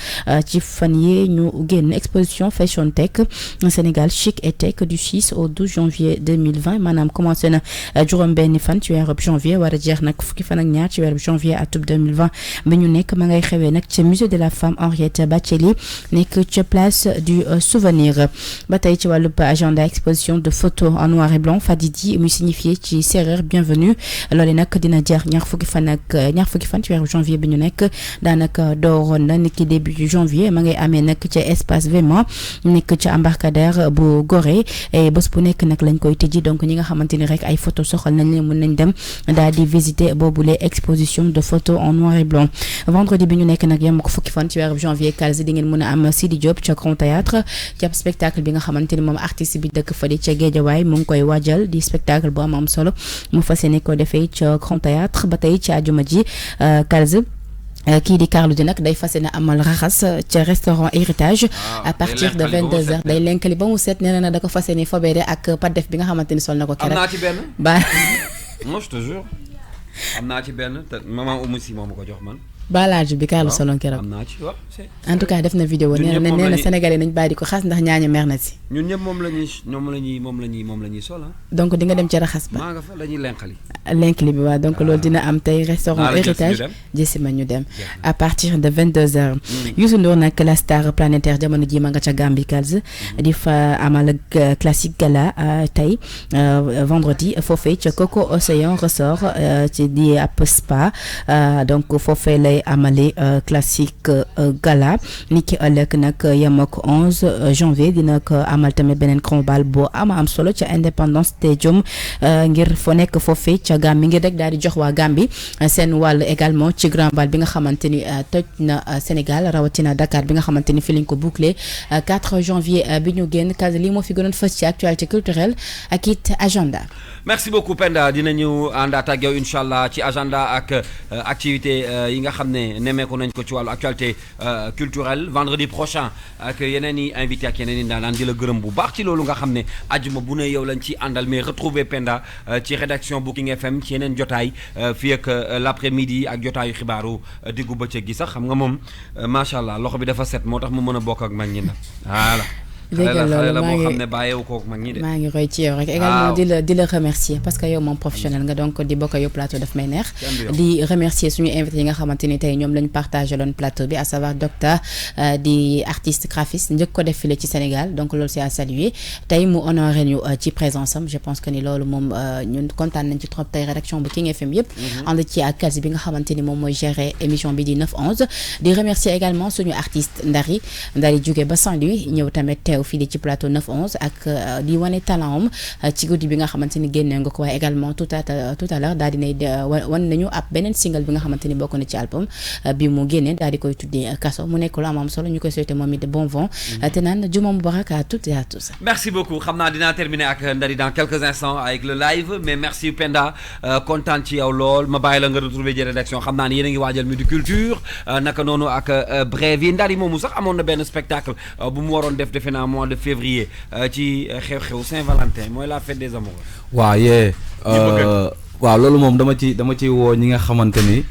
ci fan yi ñu génn exposition Fashion Tech Sénégal chic et tech du 6 au 12 janvier 2020 maanaam commencé na juróom-benni fan ci weeru janvier war a jeex nag fukki fan ak ñaar ci weeru janvier atum 2020 bi ñu nekk ma ngay xewee nag ca musée de la femme Henriette Bathily nekk ca place du souvenir ba tey ci wàllu agenda exposition de photos en noir et blanc Fadidi muy signifié ci séeréer bienvenue loolu nag dina jeex ñaar fukki fan ci weeru janvier bi ñu nekk daanaka dooroon na niki début janvier ma ngay amee nag ca espace Véma nekk ca embarcadère bu Gorée et bés bu nekk nag lañ koy tëjji donc ñi nga xamante ni rek ay photos soxal nañ leen mën nañ dem daal di visiter boobule exposition de photos en noir et blanc. Vendredi bi ñu nekk nag yem ko fukki fan ci weeru janvier Kals di ngeen mën a am Sidi Diop ca Grand Théâtre ci ab spectacle bi nga xamante ni moom artiste bi dëkk fa di ca Guédiawaye mu ngi koy waajal di spectacle bu am solo mu fas yéene ko defee ca Grand Théâtre ba tey ci àjjuma ji Kals kii di Carlou D nag day fas yéene amal raxas ca restaurant Héritage à partir de 22h day lenkali ba mu set nee na da ko fas yéene fobeere ak Padef bi nga xamante ni sol na ko keroog. am naa ci benn. ba moi je te jure am naa ci benn te maman Oumou Sy moo ma ko jox man. balage bi Carlou soloon keroog. am naa ci waaw en tout cas def na vidéo nee na Sénégalais nañ bàyyi di ko xas ndax ñaaña mer na si. ñun ñëpp moom la ñuy sol donc di nga dem ci raxas ba. maa nga fa la ñuy lenkali. lenkali bi waaw donc loolu dina am tey restaurant Héritage jësima ñu dem à partir de 22h. Youssou Ndour nag la star planétaire jamono ji ma nga ca Gambie Kals di fa amal classique gala tey vendredi foofee ca Coco Océan Resort ci di ab spa donc foofee lay lay amale classique gala ni ki ëllëg nag yem ak 11 janvier dina ko amal tamit beneen grand bal boo am solo ca Independence Stadium ngir fo nekk foofee ca Gambie ngir rek daal di jox waa Gambie seen wàll également ci grand bal bi nga xamante ni toj na Sénégal rawatina Dakar bi nga xamante ni fi lañ ko boucler 4 janvier bi ñu génn kàddu lii moo fi gënoon fës ci actualité culturelle ak it agenda. merci beaucoup Penda dinañu àndaat ak yow incha allah ci agenda ak activité yi nga xam ne nemmeeku nañ ko ci wàllu actualité culturelle vendredi prochain ak yeneen i invité ak yeneen i daanaan di la gërëm bu baax ci loolu nga xam ne ajuma bu ne yow lañ ci àndal mais retrouver Penda ci rédaction bu King FM ci yeneen jotaay fii ak l'après-midi ak jotaayu xibaaru diggu bëccëg gi sax xam nga moom macha allah loxo bi dafa set moo tax mu mën a bokk ak mag ñi nag voilà. xale la boo xam ne bàyyeewu kook mag ñi de. maa ngi roy ci yow rek également di la remercier parce que yow moom professionnel nga donc di bokk yow plateau daf may neex di remercier suñu invité yi nga xamante ni tey ñoom lañu partagé loon plateau bi à savoir docteur di artiste graphiste njëkk ko def file ci Sénégal donc loolu c'est à saluer tey mu honoré ñu ci présence am je pense que ni loolu moom ñun kontaan nañ ci trop tey rédaction bu King FM yëpp ànd ci ak Kals bi nga xamante ni moom mooy gérer émission bi di 9-11 di remercier également suñu artiste Ndari jóge ba Saint-Louis ñëw tamit fii ci plateau 9-11 ak di wane talent am ci guddi bi nga xamante ni génne nga ko waaye également tout à l'heure daal dinay wan nañu ab beneen single bi nga xamante ni bokk na ci album bi mu génne daal di koy tuddee Kaso mu nekk lu am solo ñu koy souhaiter moom it de bon vent te naan juma mubarak à toutes et à tous. merci beaucoup xam naa dinaa terminer ak Ndari dans quelques instants avec le live mais merci Penda kontaan ci yow lool ma bàyyi la nga retrouver ji rédaction xam naa ne yéen a ngi waajal Midi Culture naka noonu ak brève yi Ndari moomu sax amoon na benn spectacle bu mu waroon def defe naa mois de février ci xew-xew Saint-Valentin mooy la fête des amoureux. waaw yee waaw loolu moom dama ci woo ñi nga xamante ni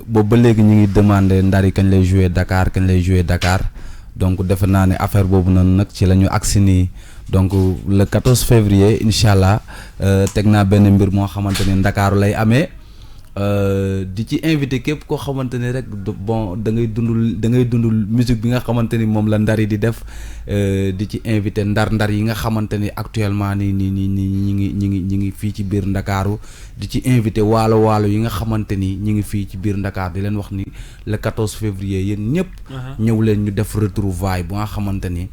boobu ba léegi ñu ngi demandé Ndari kañ lay jouer Dakar donc defe naa ne affaire boobu noonu nag ci la ñu agsi nii donc le 14 février incha allah teg naa benn mbir moo xamante ni Ndakaaru lay amee. di ci invité képp koo xamante ni rek bon da ngay dundul musique bi nga xamante ni moom la Ndari di def di ci invité ndar yi nga xamante ni actuellement ni ñi ngi fii ci biir Ndakaaru di ci invité waalo yi nga xamante ni ñi ngi fii ci biir Ndakaar di leen wax ni le 14 février yéen ñëpp ñëw leen ñu def retrouvaille bu nga xamante ni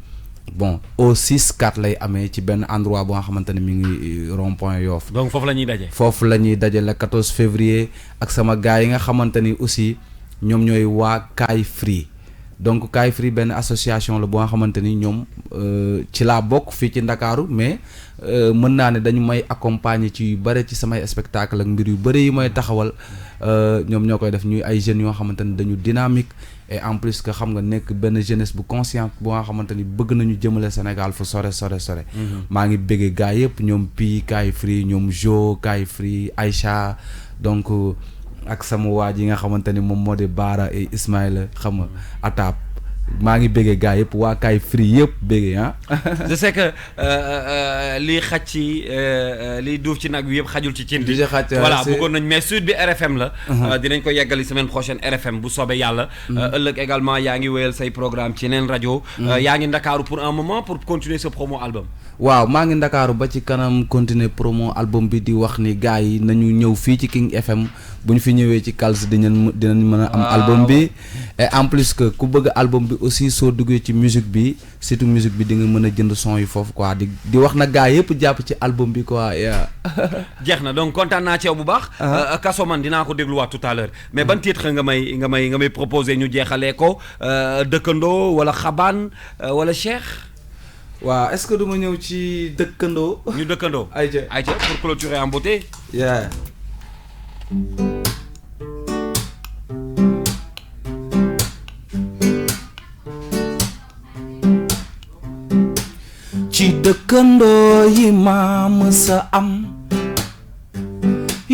bon au 6-4 lay amee ci benn endroit bu nga xamante ne mi ngi rond-point Yoff. donc foofu la ñuy daje. foofu la ñuy daje le 14 février ak sama gars yi nga xamante ni aussi ñoom ñooy waa Kaay Free donc Kaay Free benn association la bu nga xamante ni ñoom ci laa bokk fii ci Ndakaaru mais mën naa ne dañu may accompagner ci yu bëri ci samay spectacle ak mbir yu bëri yi may taxawal ñoom ñoo koy def ñuy ay jeunes yoo xamante ni dañu dynamique. et en plus que xam nga nekk benn jeunesse bu consciente bu nga xamante ni bëgg nañu jëmale Sénégal fu sore. maa ngi bëggee gars yëpp ñoom Pi Kaay Free ñoom Jo Kaay Free Aïcha donc ak sama waaj yi nga xamante ni moom moo di Baara et Ismaïla xam nga Atab maa ngi bëggee gars yëpp waa Kaay Free yëpp bëggee ah. je sais que liy xaj ci liy duuf ci nag wi yëpp xajul ci cin bi. voilà bëggoon nañ mais suite bi RFM la. dinañ ko yeggali semaine prochaine RFM bu soobee yàlla. ëllëg également yaa ngi wéyal say programme ci yeneen rajo. yaa ngi Ndakaaru pour un moment pour continuer ce promo album. waaw maa ngi Ndakaaru ba ci kanam continuer promo album bi di wax ni gars yi nañu ñëw fii ci King FM bu ñu fi ñëwee ci Kals dinañ mën a am album bi et en plus que ku bëgg album bi aussi soo duggee ci musique bi surtout musique bi di nga mën a jënd son yi foofu quoi di wax na gars yëpp jàpp ci album bi quoi. jeex na donc kontaan naa ci yow bu baax. Kaso man dinaa ko dégluwaat tout à l'heure mais ban titre nga may proposer ñu jeexalee ko dëkkandoo wala xabaan wala Cheikh. waaw est-ce que du ma ñëw ci dëkkandoo. ñu dëkkandoo. ayca pour clôturer en beauté. yeah. ci dëkkandoo yi ma mësa am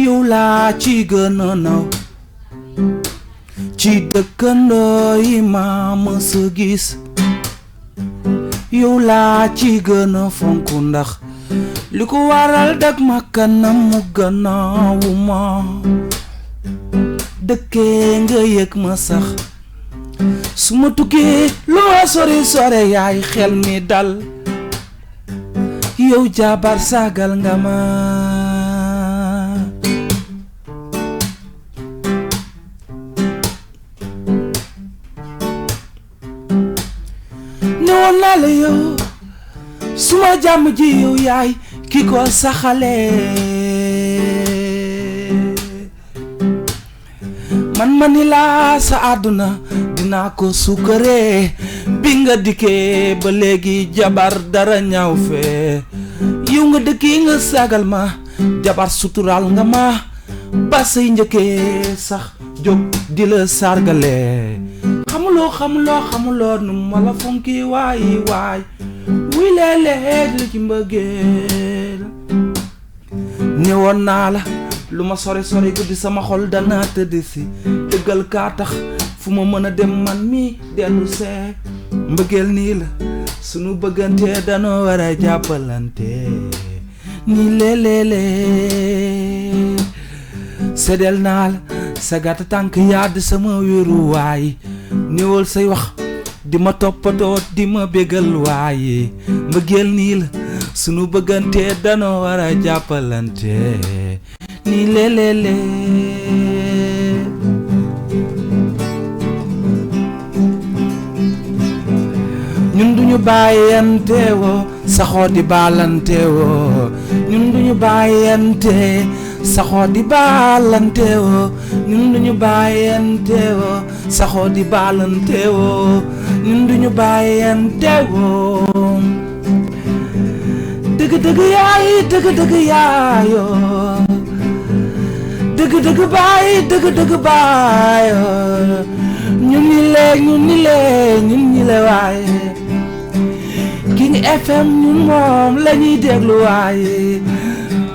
yow laa ci gën a naw ci dëkkandoo yi ma mësa gis yow laa ci gën a fonk ndax li ko waral dag ma kanam mu gannaawu ma dëkkee nga yëg ma sax su ma tukkee loo sori sore yaay xel mi dal yow jabar sagal nga ma ñëwoon naa la yow suma jàmm ji yow yaay ki ko saxale man ni laa sa àdduna dinaa ko sukkaree bi nga dikkee ba léegi jabar dara ñaaw fee yow nga dëkki nga sagal ma jabar suturaal nga ma ba say njëkkee sax jóg di la sargale xamuloo nu ma la fonki waay wuy léeg-léeg li ci mbëggeel ñëwoon naa la lu ma sori guddi sama xol dana tëdd si dëggal kaa tax fu ma mën a dem man mi dellu see mbëggeel nii la sunu bëggante danoo war a jàppalante nii léeg-léeg séddal naa la sa gàtt tànk yadd sama wéeru waay ñëwal say wax di ma toppatoo di ma bégal waaye mbëggeel nii la sunu bëggante danoo war a jàppalante nii léeg-léeg ñun duñu bàyyante woo saxoo di baalante woo ñun duñu bàyyante saxoo di baalante woo ñun duñu bàyyante woo saxoo di baalante woo ñun duñu bàyyante woo dëgg yaay dëgg yaayoo dëgg baayoo ñun ñi le waaye King FM ñun moom lañuy déglu waaye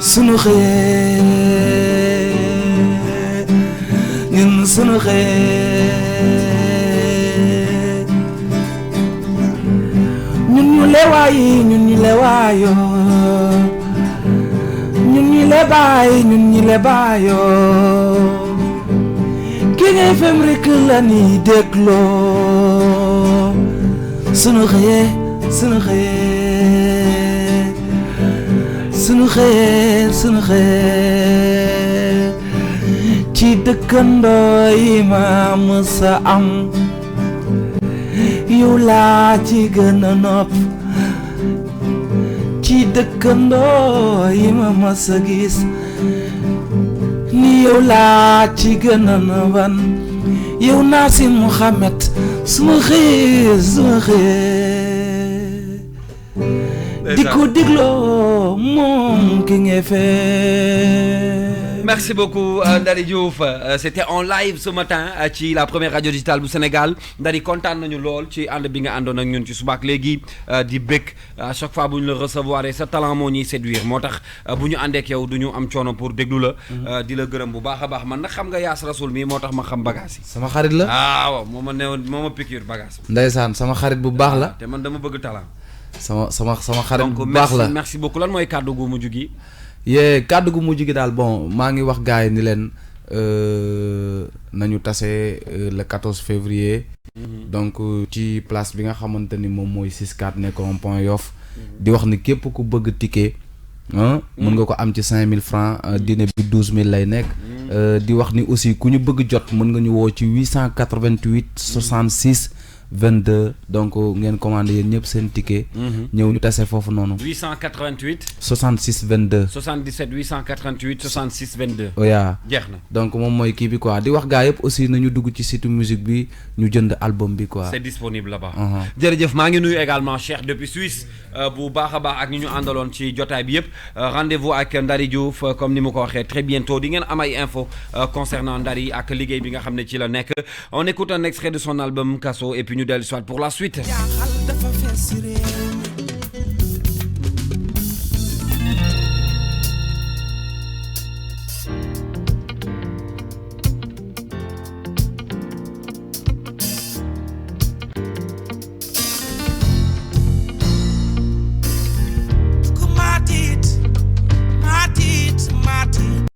sunu xëyee ñun sunu xëyee ñun ñu le waaye ñun ñi le waayoo ñun ñi le baayoo King FM rek la ñuy dégloo sunu xëyee ci dëkkandoo yi ma mësa am yow laa ci gën a nopp ci dëkkandoo yi ma mësa gis ni yow laa ci gën a noban yow naa si Muhammad suma xëyee di ko dégloo moom King FM. Merci beaucoup Ndari Diouf c'était en live ce matin ci la première radio digitale du Sénégal Ndari kontaan nañu lool ci ànd bi nga àndoon ak ñun ci subaak léegi di bëgg à chaque fois bu ñu la recevoir sa talent moo ñuy séduire moo tax bu ñu àndee ak yow du ñu am coono pour déglu la di la gërëm bu baax a baax man nag xam nga Yaas Rasoul mii moo tax ma xam bagage yi sama xarit la waaw moo ma newoon moo ma piqûre bagage ndeysaan sama xarit bu baax la te man dama bëgg talent sama xarit bu baax la donc merci beaucoup lan mooy kàddu gu mujj gi yee kàddu gu mujj gi daal bon maa ngi wax gars yi ni leen nañu tase le 14 février donc ci place bi nga xamante ni moom mooy 6-4 nekk rond-point Yoff di wax ni képp ku bëgg ticket mën nga ko am ci 5000 francs dîner bi 12000 lay nekk di wax ni aussi ku ñu bëgg jot mën nga ñu woo ci 888 66 22 donc ngeen commandé yéen ñëpp seen ticket. ñëw ñu tase foofu noonu. 888. 66 22. 77 888 66 22. oya jeex na donc moom mooy kii bi quoi di wax gaa yëpp aussi nañu dugg ci site musique bi ñu jënd album bi quoi. c'est disponible là-bas. jërëjëf maa ngi nuyu également Cheikh depuis Suisse bu baax a baax ak ñi ñu àndaloon ci jotaay bi yëpp rendez-vous ak Ndari Diouf comme ni ma ko waxee très bientôt di ngeen am ay info concernant Ndari ak liggéey bi nga xam ne ci la nekk on écoute un extrait de son album Kasso et puis ñu dellu soit pour la suite.